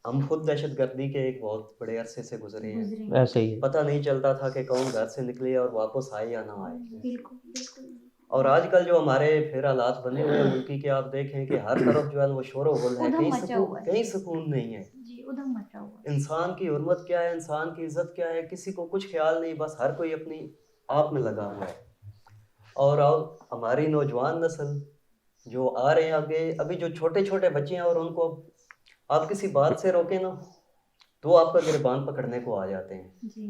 हम खुद दहशतगर्दी के एक बहुत बड़े अरसे से गुजरे हैं। गुजरे। ऐसे ही है। पता नहीं चलता था कि कौन घर से निकले और वापस आए या ना आए। बिल्कुल बिल्कुल। और आजकल जो हमारे फिर हालात बने हुए हैं मुल्की के, आप देखें कि हर तरफ जो है वो शोर गुल है, उधम मचा हुआ है। कहीं सुकून नहीं है। जी उधम मचा हुआ है। इंसान की हुर्मत क्या है, इंसान की इज्जत क्या है, किसी को कुछ ख्याल नहीं, बस हर कोई अपनी आप में लगा हुआ है। और अब हमारी नौजवान नस्ल जो आ रहे हैं आगे, अभी जो छोटे छोटे बच्चे हैं और उनको आप किसी बात से रोके ना तो आपका गिरबान पकड़ने को आ जाते हैं। जी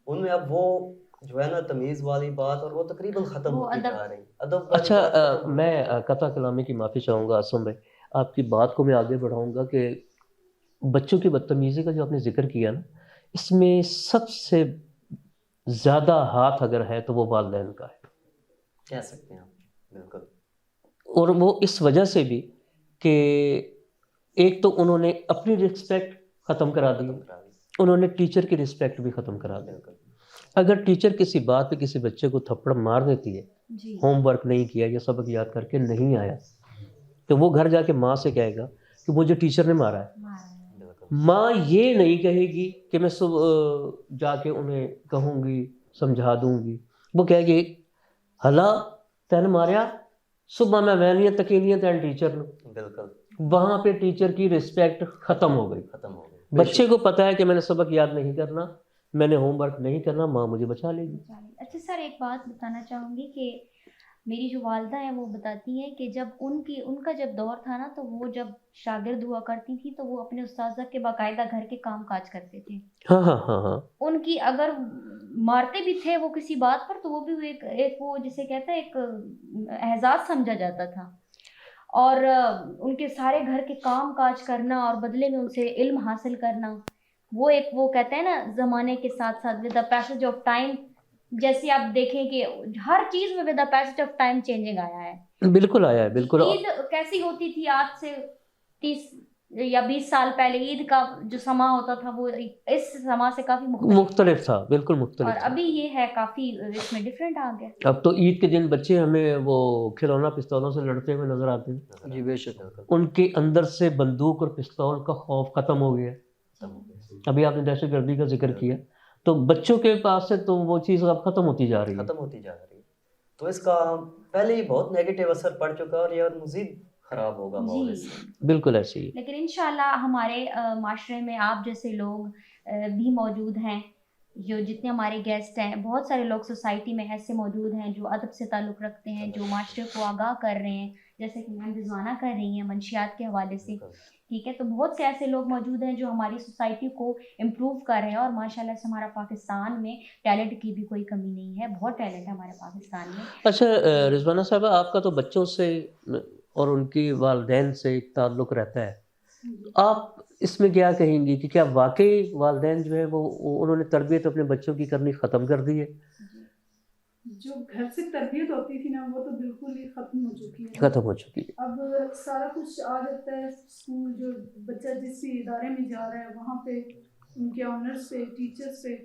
उनमें अब वो जो है ना तमीज़ वाली बात और वो तकरीबन ख़त्म वो होती अदब। जा रही। अदब वाली अच्छा बात खत्म हो मैं कथा कलामी की माफ़ी चाहूँगा आसम भाई, आपकी बात को मैं आगे बढ़ाऊँगा कि बच्चों की बदतमीज़ी का जो आपने जिक्र किया ना, इसमें सबसे ज़्यादा हाथ अगर है तो वो वालिदैन का है। कह सकते हैं आप, बिल्कुल। और वो इस वजह से भी कि एक तो उन्होंने अपनी रिस्पेक्ट ख़त्म करा दी, खत्म करा दी, उन्होंने टीचर की रिस्पेक्ट भी ख़त्म करा दी। बिल्कुल। अगर टीचर किसी बात पे किसी बच्चे को थप्पड़ मार देती है, जी होमवर्क नहीं किया या सबक याद करके नहीं आया, तो वो घर जाके माँ से कहेगा कि मुझे टीचर ने मारा है। मारा है। बिल्कुल माँ ये नहीं कहेगी कि मैं सुबह जाके उन्हें कहूँगी समझा दूँगी, वो कहेगी हला तैन मारिया सुबह मैं वैनिया तकीनिया तैन टीचर ने। बिल्कुल वहाँ पे टीचर की रिस्पेक्ट ख़त्म हो गई। खत्म हो गई। बच्चे को पता है कि मैंने सबक याद नहीं करना, मैंने होमवर्क नहीं करना, माँ मुझे बचा लेगी। अच्छा सर एक बात बताना चाहूँगी कि मेरी जो वालदा है वो बताती हैं कि जब उनका जब दौर था ना, तो वो जब शागिर्द हुआ करती थी तो वो अपने उस्ताज़ा के बाकायदा घर के काम काज करते थे। हाँ हाँ हाँ हाँ। उनकी अगर मारते भी थे वो किसी बात पर तो वो भी एक वो जिसे कहते हैं एक एहसास समझा जाता था। और उनके सारे घर के काम काज करना और बदले में उनसे इल्म हासिल करना, वो एक वो कहते हैं ना ज़माने के साथ साथ with the passage of time, जैसे आप देखें कि हर चीज़ में with the passage of time changing आया है। बिल्कुल आया है, बिल्कुल। ईद कैसी होती थी आज से 30 या 20 साल पहले, ईद का जो समा होता था वो इस समा से काफ़ी मुख्तलिफ था, बिल्कुल और मुख्तलिफ था। अभी ये है काफ़ी इसमें डिफरेंट आ गया। अब तो ईद के दिन बच्चे हमें वो खिलौना पिस्तौलों से लड़ते हुए नजर आते हैं। जी बेशक। उनके अंदर से बंदूक और पिस्तौल का खौफ ख़त्म हो गया। खत्म हो गई। अभी आपने दहशतगर्दी का जिक्र किया, तो बच्चों के पास से तो वो चीज़ अब ख़त्म होती जा रही है। खत्म होती जा रही है। तो इसका पहले ही बहुत नेगेटिव असर पड़ चुका है और ये और मजीद खराब होगा माहौल इससे। बिल्कुल ऐसे ही। लेकिन इंशाल्लाह हमारे माशरे में आप जैसे लोग भी मौजूद हैं, जो जितने हमारे गेस्ट हैं, बहुत सारे लोग सोसाइटी में ऐसे मौजूद हैं जो अदब से ताल्लुक़ रखते हैं, जो माशरे को आगाह कर रहे हैं, जैसे कि मैम रिजवाना कर रही हैं मंशियात के हवाले से। ठीक है, तो बहुत से ऐसे लोग मौजूद हैं जो हमारी सोसाइटी को इम्प्रूव कर रहे हैं और माशाल्लाह से हमारा पाकिस्तान में टैलेंट की भी कोई कमी नहीं है, बहुत टैलेंट है हमारे पाकिस्तान में। अच्छा रिजवाना साहबा, आपका तो बच्चों से और उनकी वालिदैन से एक ताल्लुक़ रहता है, आप इसमें क्या कहेंगी कि क्या वाकई वालिदैन जो है वो उन्होंने तरबियत अपने बच्चों की करनी ख़त्म कर दी है? जो घर से तरबियत होती थी ना वो तो बिल्कुल ही ख़त्म हो चुकी है। ख़त्म हो चुकी है। अब सारा कुछ आ जाता है स्कूल, जो बच्चा जिस भी इदारे में जा रहा है वहाँ पे उनके ऑनर्स पे, टीचर्स पे।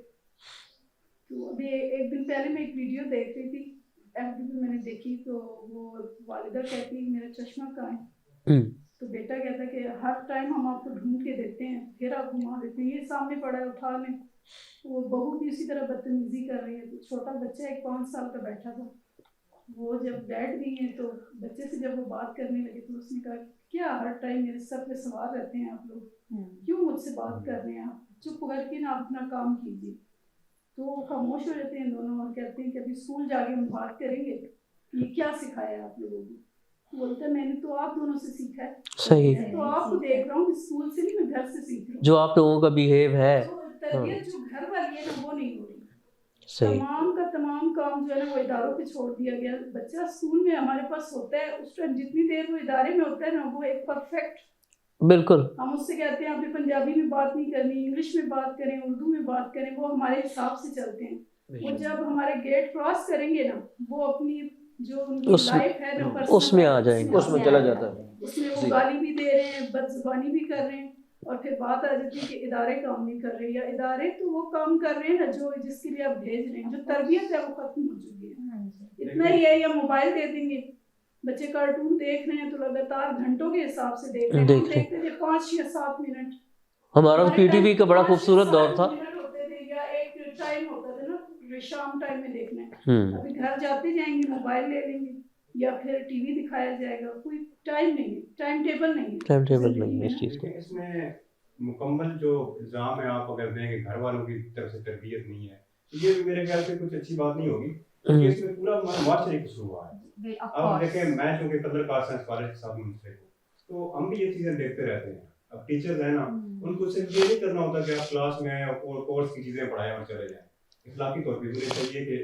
तो अभी एक दिन पहले मैं एक वीडियो देख रही थी, FB मैंने देखी, तो वो वालिदा कहती मेरा चश्मा कहाँ है, तो बेटा कहता कि हर टाइम हम आपको ढूंढ के देते हैं, फिर आप घुमा देते हैं, ये सामने पड़ा है उठा लें। वो बहू भी उसी तरह बदतमीजी कर रही है। तो छोटा बच्चा एक 5 साल का बैठा था, वो जब बैठ गई है तो बच्चे से जब वो बात करने लगे तो उसने कहा क्या हर टाइम मेरे सर पे सवार रहते हैं आप लोग, क्यों मुझसे बात कर रहे हैं, आप चुप करके ना अपना काम कीजिए। तो वो खामोश हो जाते हैं दोनों और कहते हैं कि अभी स्कूल जाके हम बात करेंगे, ये क्या सिखाया आप लोगों को। बोलते हैं मैंने तो आप दोनों से सीखा है। सही। मैं तो आपको देख रहा हूँ, स्कूल से नहीं, मैं घर से सीख रहा हूँ। जो आप लोगों का बिहेव है, तरबियत जो घर वाली है ना वो नहीं हो रही। सही। तमाम का तमाम काम जो है ना वो इदारों पे छोड़ दिया गया। बच्चा स्कूल में हमारे पास होता है, उस टाइम जितनी देर वो इदारे में होता है ना वो एक परफेक्ट, बिल्कुल हम उससे कहते हैं अभी पंजाबी में बात नहीं करनी, इंग्लिश में बात करें, उर्दू में बात करें, वो हमारे हिसाब से चलते हैं। वो जब हमारे गेट क्रॉस करेंगे ना वो अपनी जो उनकी लाइफ है ना उसमें आ जाएंगे, उसमें चला जाता है। उसमें वो गाली भी दे रहे हैं, बदजुबानी भी कर रहे हैं। और फिर बात आ जाती है कि इदारे काम नहीं कर रहे, या इदारे तो वो काम कर रहे हैं ना जो जिसके लिए आप भेज रहे हैं, जो तरबियत है वो खत्म हो चुकी है। इतना ही है, या मोबाइल दे देंगे, बच्चे कार्टून देख रहे हैं तो लगातार घंटों के हिसाब से देख रहे हैं। हम देखते थे 5 या 7 मिनट, हमारा पीटीवी का बड़ा खूबसूरत दौर था। होते थे, या एक टाइम होता था ना शाम टाइम में देखना। अभी घर जाते जाएंगे मोबाइल ले लेंगे, या फिर टीवी दिखाया जाएगा, कोई टाइम नहीं है, टाइम टेबल नहीं है, टाइम टेबल नहीं है इस चीज़ को। इसमें मुकम्मल जो इल्ज़ाम है आप अगर दें कि घर वालों की तरफ से तरबियत नहीं है, ये भी मेरे ख्याल से कुछ अच्छी बात नहीं होगी, क्योंकि इसमें पूरा माशरे कसूर हुआ है। अब देखें, मैं चूँकि कदर कार साइंस कॉलेज के साथ मुंसलिक हूँ, तो हम भी ये चीज़ें देखते रहते हैं। अब टीचर्स हैं ना, उनको सिर्फ ये नहीं करना होता कि आप क्लास में और कोर्स की चीज़ें पढ़ाएं और चले जाएं। इखलाकी तौर पे उन्हें चाहिए कि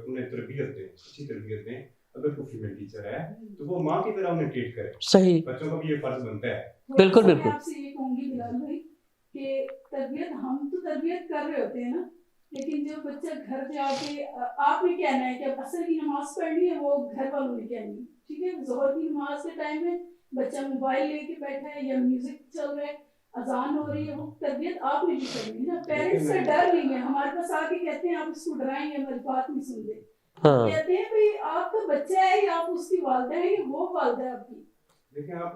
उन्हें तरबियत दें, अच्छी तरबियत दें। अगर कोई फीमेल टीचर है तो वो माँ की तरह उन्हें ट्रीट करे। सही, बच्चों का भी ये फर्ज बनता है। बिल्कुल बिल्कुल। मैं आपसे ये कहूंगी बिलाल भाई कि तरबियत हम तो तरबियत कर रहे होते हैं ना, लेकिन जो बच्चा घर जाके आपने कहना है कि अब असर की नमाज पढ़नी है, वो घर वालों ने कहनी है, ठीक है। जोहर की नमाज के टाइम में बच्चा मोबाइल लेके बैठा है या म्यूजिक चल रहा है, अजान हो रही है, वो तरबियत आपने भी करनी है ना। पेरेंट्स का डर नहीं है, हमारे पास आके कहते हैं आप इसको डराएंगे, हमारी बात नहीं सुनते। हाँ। कहते हैं भाई आपका बच्चा है या आप उसकी वालिदा है या वो वालिदा है आपकी,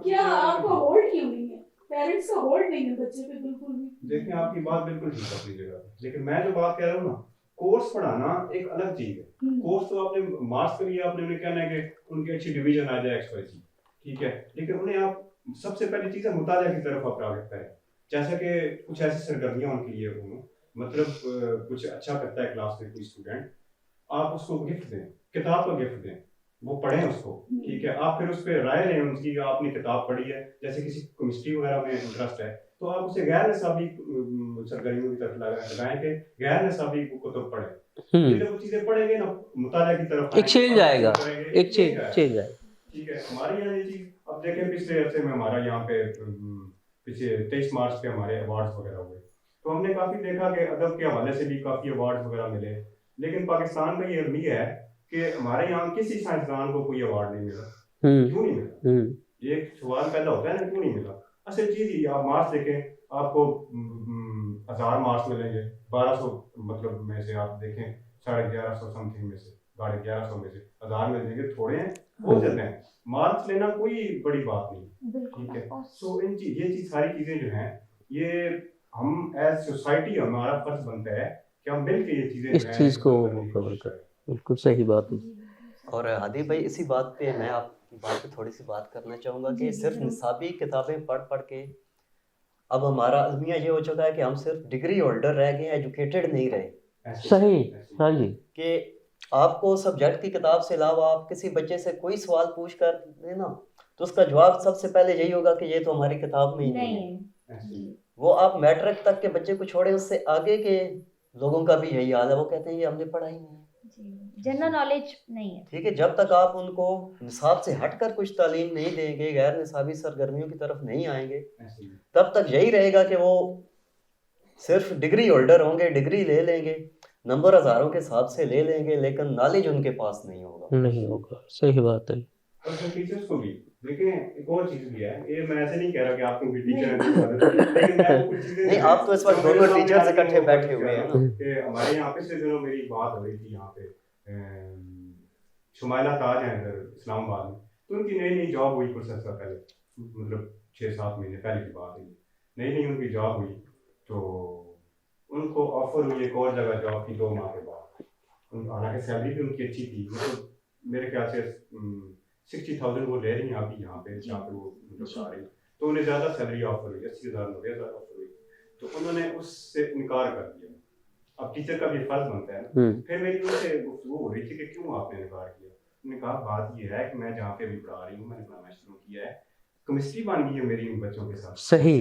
क्या आपको होल्ड क्यों नहीं है? पेरेंट्स का होल्ड नहीं है बच्चे पे बिल्कुल भी। देखिए आपकी बात बिल्कुल ठीक है अपनी जगह, लेकिन मैं जो बात कह रहा हूँ ना, कोर्स पढ़ाना एक अलग चीज है। कोर्स तो आपने मार्क्स के लिए आपने उन्हें कहना है कि उनकी अच्छी डिवीजन आ जाए XYZ, ठीक है, लेकिन उन्हें आप सबसे पहली चीज है मुतालिया की तरफ आप राग़िब करें। जैसे कि कुछ ऐसी सरगर्मियाँ उनके लिए हों, मतलब कुछ अच्छा करता है क्लास में कोई स्टूडेंट, आप उसको गिफ्ट दें, किताब का गिफ्ट दें, वो पढ़ें उसको, ठीक है। आप फिर उस पर राय लें उनकी, आपने किताब पढ़ी है, जैसे किसी केमिस्ट्री वगैरह में इंटरेस्ट है तो आप उसे गैर निसाबी सरगर्मियों की तरफ लगाएं कि गैर निसाबी कुतुब पढ़ें। जब वो चीज़ें पढ़ेंगे ना, मुतालिया की तरफ एक चेंज आएगा, एक चेंज आएगा, ठीक है। हमारे यहाँ ये चीज़ अब देखें, पिछले हफ्ते में हमारा यहाँ पे पिछले 23 मार्च के हमारे अवार्ड्स वगैरह हुए, तो हमने काफ़ी देखा कि अदब के हवाले से भी काफ़ी अवार्ड्स वगैरह मिले, लेकिन पाकिस्तान का ये रवैया है कि हमारे यहाँ किसी साइंसदान को कोई अवार्ड नहीं मिला। क्यों नहीं मिला? ये सवाल पैदा होता है ना, क्यों नहीं मिला? असल चीज़ ही, आप मार्क्स देखें, आपको 1000 मार्क्स मिलेंगे, 1200 मतलब में से आप देखें 1150 समथिंग में से, 1150 में से 1000 में देंगे, थोड़े हैं, हो जाते हैं। मार्क्स लेना कोई बड़ी बात नहीं, ठीक है। सो ये चीज़ सारी चीज़ें जो हैं, ये हम एज सोसाइटी हमारा फर्ज बनता है कि हम मिलकर ये चीज़ें इस चीज़ को कवर करें। बिल्कुल सही बात है। और हादी भाई, इसी बात पे मैं आपकी बात पे थोड़ी सी बात करना चाहूँगा कि सिर्फ निसाबी किताबें पढ़ पढ़ के अब हमारा अलमिया ये हो चुका है कि हम सिर्फ डिग्री होल्डर रह गए, एजुकेटेड नहीं रहे। सही, हाँ जी। कि आपको सब्जेक्ट की किताब से अलावा आप किसी बच्चे से कोई सवाल पूछ कर देना तो उसका जवाब सबसे पहले यही होगा कि ये तो हमारी किताब में ही नहीं है। वो आप मैट्रिक तक के बच्चे को छोड़े, उससे आगे के लोगों का भी यही हाल है, वो कहते हैं ये हमने पढ़ा ही नहीं है, जनरल नॉलेज नहीं है, ठीक है। जब तक आप उनको निसाब से हटकर कुछ तालीम नहीं देंगे, गैर निसाबी सरगर्मियों की तरफ नहीं आएंगे, तब तक यही रहेगा कि वो सिर्फ डिग्री होल्डर होंगे, डिग्री ले लेंगे, नंबर हजारों के हिसाब से ले लेंगे, लेकिन नॉलेज उनके पास नहीं होगा। सही बात है। और टीचर्स को भी देखिए, एक और चीज भी है, ये मैं ऐसे नहीं कह रहा कि आपको भी टीचर है, लेकिन मैं कुछ चीजें नहीं, आप तो इस वक्त दोनों टीचर्स इकट्ठे बैठे हुए हैं ना। कि हमारे यहाँ पिछले दिनों मेरी बात हो रही थी यहाँ पे शुमाइला ताज है इधर इस्लामाबाद में, तो उनकी नई नई जॉब हुई कुछ अर्सा पहले, मतलब 6-7 महीने पहले की बात है, नई उनकी जॉब हुई, तो उनको ऑफर हुई एक और जगह जॉब की 2 माह के बाद। हालांकि सैलरी भी उनकी अच्छी थी, मतलब मेरे ख्याल से 60,000 वो ले रही हैं अभी यहाँ पे जहाँ पे वो मतलब आ रही, तो उन्हें ज़्यादा सैलरी ऑफर हुई, 80,000 90,000 ऑफर हुई, तो उन्होंने उससे इनकार कर दिया। अब टीचर का भी फर्ज बनता है ना। फिर मेरी उनसे गुफ्तगू हो रही थी कि क्यों आपने इनकार किया। उन्होंने कहा बात ये है कि मैं जहाँ पे भी पढ़ा रही हूँ, मैंने पढ़ाना शुरू किया है, केमिस्ट्री बन गई है मेरी इन बच्चों के साथ। सही।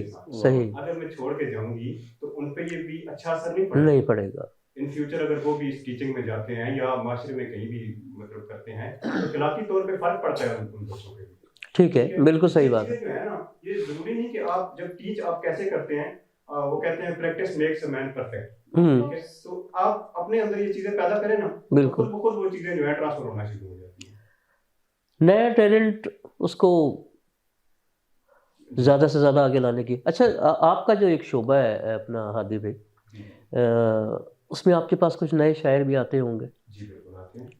अगर मैं छोड़ के जाऊंगी तो उन पे ये भी अच्छा असर नहीं पड़ेगा। इन फ्यूचर अगर वो भी इस टीचिंग में जाते हैं या माशरे में कहीं भी मतलब करते हैं तो इखलाकी तौर पे फर्क पड़ता है उन बच्चों पे। ठीक है, बिल्कुल सही बात है। जो है ना, ये जरूरी नहीं कि आप जब टीच आप कैसे करते हैं, वो कहते हैं practice makes a man perfect, ठीक है। तो आप अपने अंदर ये चीजें पैदा करें ना, बिल्कुल तो खुद वो चीजें जो है ट्रांसफर होना शुरू हो जाती है। नया टैलेंट उसको ज़्यादा से ज़्यादा आगे लाने की। अच्छा, आपका जो एक शोबा है अपना हादी भाई, उसमें आपके पास कुछ नए शायर भी आते होंगे? जी बिल्कुल आते हैं।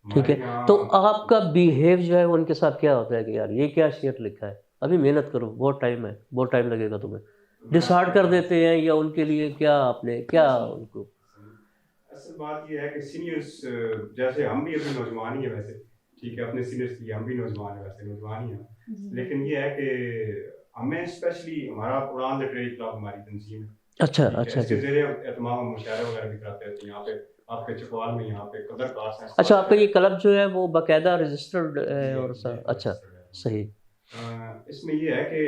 ठीक है, तो आपका बिहेव जो है वो उनके साथ क्या होता है कि यार ये क्या शेर लिखा है, अभी मेहनत करो, बहुत टाइम है, बहुत टाइम लगेगा तुम्हें, डिसहार्ड कर देते हैं, या उनके लिए क्या आपने क्या उनको? असल बात ये है कि सीनियर्स, जैसे हम भी अभी नौजवान ही है वैसे, ठीक है, अपने सीनियर्स के लिए हम भी नौजवान है, वैसे नौजवान ही हैं, लेकिन ये है कि हमें स्पेशली हमारा उड़ान लिटरेरी क्लब हमारी तंजीम है। अच्छा ठीक है, अच्छा इसके जी। ज़रिए एहतमाम मुशायरे वगैरह भी कराते रहते हैं यहाँ पे आपके चकवाल में, यहाँ पे कदर कास्ट है। अच्छा, आपका ये क्लब जो है वो बाकायदा रजिस्टर्ड है और अच्छा, सही। इसमें ये है कि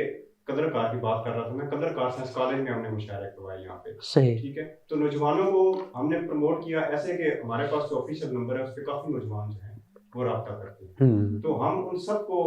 कदर कार की बात कर रहा था मैं, कदर कार साइंस कॉलेज में हमने मुशायरे करवाए यहाँ पे। सही। ठीक है, तो नौजवानों को हमने प्रमोट किया ऐसे कि हमारे पास जो ऑफिशियल नंबर है उस पर काफ़ी नौजवान जो हैं वो रब्ता करते हैं, तो हम उन सबको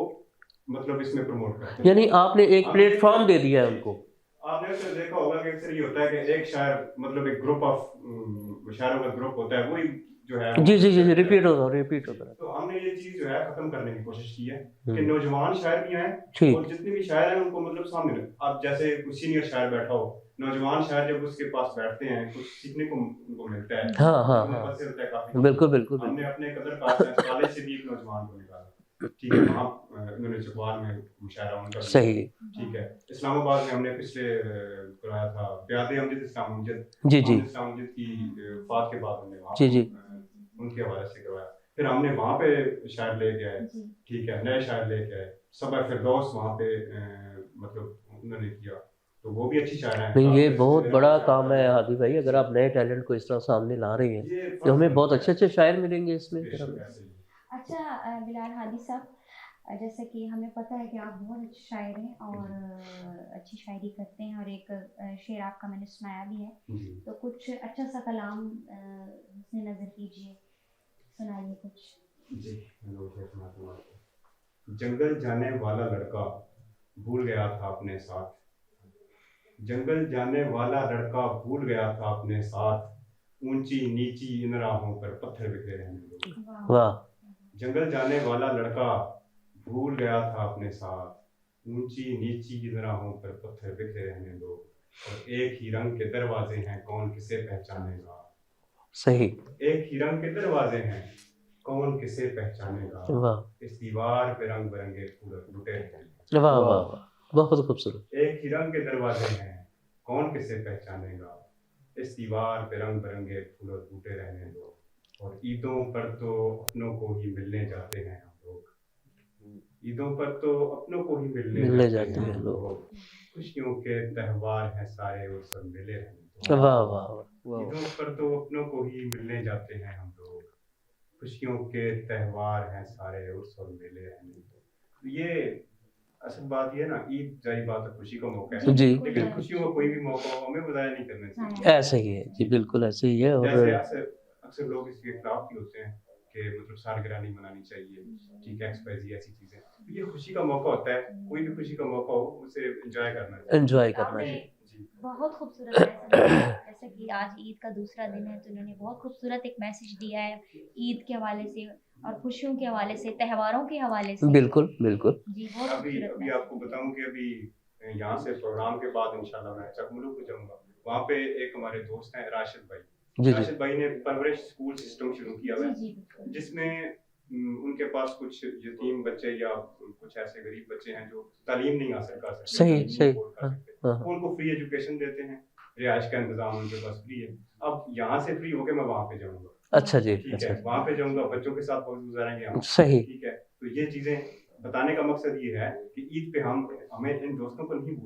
मतलब इसमें प्रमोट करते हैं। यानी आपने एक प्लेटफॉर्म दे दिया है उनको। आपने अक्सर देखा होगा कि अक्सर ये होता है कि एक शायर मतलब एक ग्रुप ऑफ शायरों का ग्रुप होता है, वही जो है जी जी जी, रिपीट होता है। तो हमने ये चीज जो है खत्म करने की कोशिश की है कि नौजवान शायर भी आए ठीक। और जितने भी शायर हैं उनको मतलब सामने अब जैसे कुछ सीनियर शायर बैठा हो, नौजवान शायर जब उसके पास बैठते हैं कुछ सीखने को उनको मिलता है। हाँ हाँ हाँ, मुतासिर होता है काफी। बिल्कुल बिल्कुल। हमने अपने कदर कास्ट कॉलेज से भी एक नौजवान को निकाला, ठीक है, वहाँ उन्होंने चकवाल में मुशायरा उनका सही। ठीक है, इस्लामाबाद में हमने पिछले कराया था प्यादे अमजद इस्लाम अमजद जी जी इस्लाम अमजद की वफात के बाद हमने वहाँ जी जी उनके हवाले से करवाया, फिर हमने वहाँ पे शायर लेके आए, ठीक है, नए शायर लेके आए, सब फिरदौस वहाँ पे मतलब उन्होंने किया, तो वो भी अच्छी शायर हैं। नहीं, ये बहुत बड़ा काम है हादी भाई, अगर आप नए टैलेंट को इस तरह सामने ला रहे हैं तो हमें बहुत अच्छे अच्छे शायर मिलेंगे इसमें। अच्छा बिलाल हादी साहब, जैसा कि हमें पता है कि आप बहुत अच्छे शायर हैं और अच्छी शायरी करते हैं, और एक शेर आपका मैंने सुनाया भी है, तो कुछ अच्छा सा कलाम उसने नजर कीजिए, सुनाइए कुछ। जी जंगल जाने वाला लड़का भूल गया था अपने साथ, जंगल जाने वाला लड़का भूल गया था अपने साथ, ऊंची नीची इन राहों पर पत्थर बिखरे रहने दो। वाह। जंगल जाने वाला लड़का भूल गया था अपने साथ, ऊंची नीची इन राहों पर पत्थर बिखरे रहने दो, और एक ही रंग के दरवाजे हैं कौन किसे पहचानेगा। सही। एक ही रंग के दरवाजे हैं कौन किसे पहचानेगा, वाह। इस दीवार पे रंग बिरंगे फूल बूटे हैं। वाह वाह वाह, बहुत खूबसूरत। एक ही रंग के दरवाजे हैं कौन किसे पहचानेगा, इस दीवार पे रंग बिरंगे फूल और बूटे रहने दो, और ईदों पर तो अपनों को ही मिलने जाते हैं हम लोग, ईदों पर तो अपनों को ही मिलने जाते हैं लोग, खुशियों के त्यौहार हैं सारे और सब मिले रहने दो। वाह वाह वाह। ईदों पर तो अपनों को ही मिलने जाते हैं हम लोग, खुशियों के त्यौहार हैं सारे और सब मिले रहने दो। ये असल बात ये ना, ईद जारी बात है, खुशी का मौका है जी, लेकिन खुशियों का कोई भी मौका हो हमें बधाई नहीं करना चाहिए। ऐसे ही है जी, बिल्कुल ऐसे ही है। और जैसे अक्सर लोग इसके खिलाफ भी होते हैं कि मतलब सालगिरह नहीं मनानी चाहिए, ठीक है, एक्सपायरी ऐसी चीजें, ये खुशी का मौका होता है, कोई भी खुशी का मौका हो उसे एंजॉय करना चाहिए। एंजॉय करना चाहिए। बहुत खूबसूरत है, जैसे कि आज ईद का दूसरा दिन है तो उन्होंने बहुत खूबसूरत एक मैसेज दिया है ईद के हवाले से और खुशियों के हवाले से, त्योहारों के हवाले से। बिल्कुल बिल्कुल जी, बहुत अभी आपको बताऊं कि अभी यहाँ से प्रोग्राम के बाद इंशाल्लाह मैं चकमुलुक को जाऊंगा, वहाँ पे एक हमारे दोस्त हैं राशिद भाई, राशिद भाई ने परवरिश स्कूल सिस्टम शुरू किया है जिसमें उनके पास कुछ यतीम बच्चे या कुछ ऐसे गरीब बच्चे हैं जो तालीम नहीं हासिल कर सकते, सही, उनको फ्री एजुकेशन देते हैं, रिहाइश का इंतजाम उनके पास फ्री है। अब यहाँ से फ्री होके मैं वहाँ पे जाऊँगा। अच्छा जी, ठीक है, वहाँ पे जाऊँगा, बच्चों के साथ वक्त गुजारेंगे हम। सही, ठीक है, तो ये चीजें बताने का मकसद ये है कि ईद पे हमें इन दोस्तों को नहीं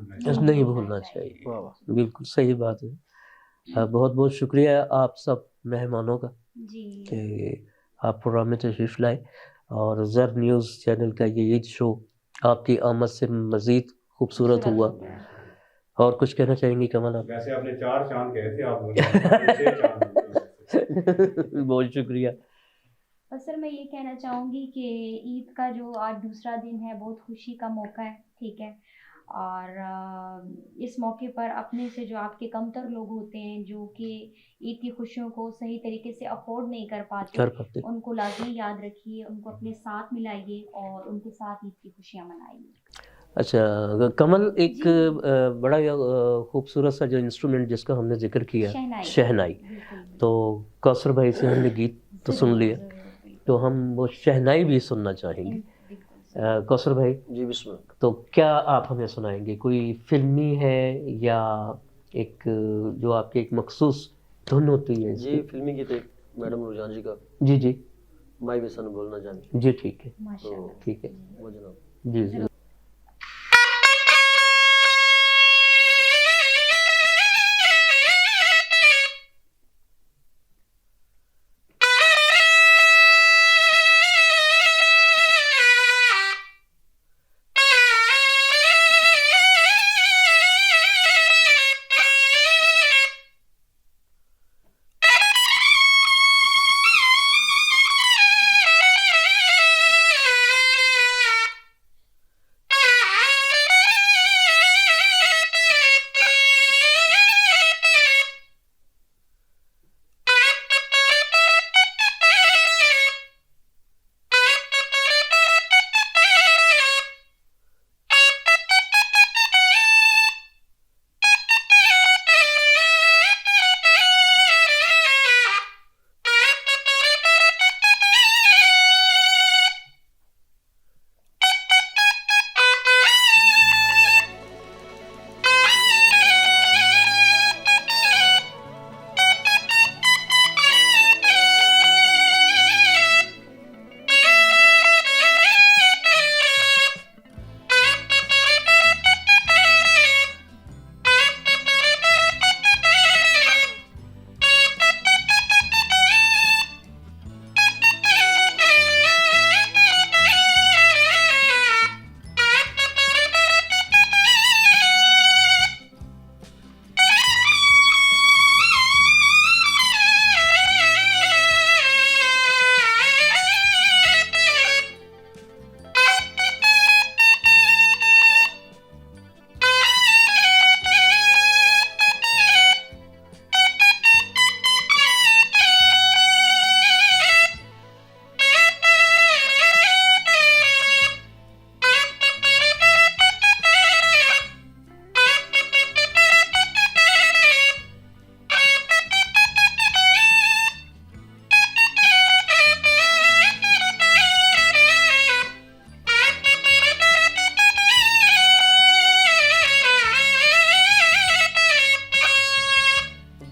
भूलना चाहिए। बिल्कुल सही बात है। बहुत बहुत शुक्रिया आप सब मेहमानों का कि आप प्रोग्राम में तशरीफ लाए, और ज़र न्यूज़ चैनल का ये ईद शो आपकी आमद से मज़ीद खूबसूरत हुआ। और कुछ कहना चाहेंगी कमल आप? वैसे आपने 4 चांद कहे थे, आप बोले बहुत शुक्रिया। और सर मैं ये कहना चाहूँगी कि ईद का जो आज दूसरा दिन है बहुत खुशी का मौका है, ठीक है, और इस मौके पर अपने से जो आपके कमतर लोग होते हैं जो कि ईद की खुशियों को सही तरीके से अफोर्ड नहीं कर पाते, उनको लाजमी याद रखिए, उनको अपने साथ मिलाइए और उनके साथ ईद की खुशियाँ मनाइए। अच्छा कमल, एक बड़ा खूबसूरत सा जो इंस्ट्रूमेंट जिसका हमने जिक्र किया, शहनाई। तो कौसर भाई से हमने गीत तो सुन लिया, तो हम वो शहनाई भी सुनना चाहेंगे। कौसर भाई जी बिस्मिल्लाह। तो क्या आप हमें सुनाएंगे? कोई फिल्मी है या एक जो आपकी एक मखसूस धुन होती है? जी फिल्मी गीत एक मैडम रुझान जी का, जी जी माई भी सन बोलना जाने। जी, ठीक है, तो ठीक है वो जनाब। जी जी।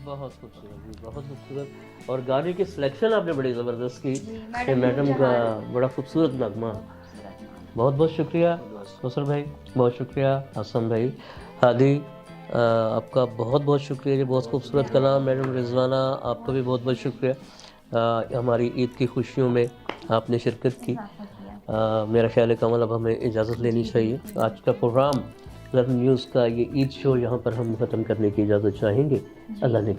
बहुत खूबसूरत जी, बहुत खूबसूरत। और गाने की सिलेक्शन आपने बड़ी ज़बरदस्त की। ये मैडम का बड़ा खूबसूरत नगमा। बहुत बहुत शुक्रिया कौसर भाई, बहुत शुक्रिया हसन भाई। हादी आपका बहुत बहुत शुक्रिया, ये बहुत खूबसूरत कलाम। मैडम रिजवाना आपका भी बहुत बहुत शुक्रिया, हमारी ईद की खुशियों में आपने शिरकत की। मेरा ख्याल है कमल अब हमें इजाज़त लेनी चाहिए। आज का प्रोग्राम लर्न न्यूज़ का ये ईद शो यहाँ पर हम ख़त्म करने की इजाज़त चाहेंगे। अल्लाह ने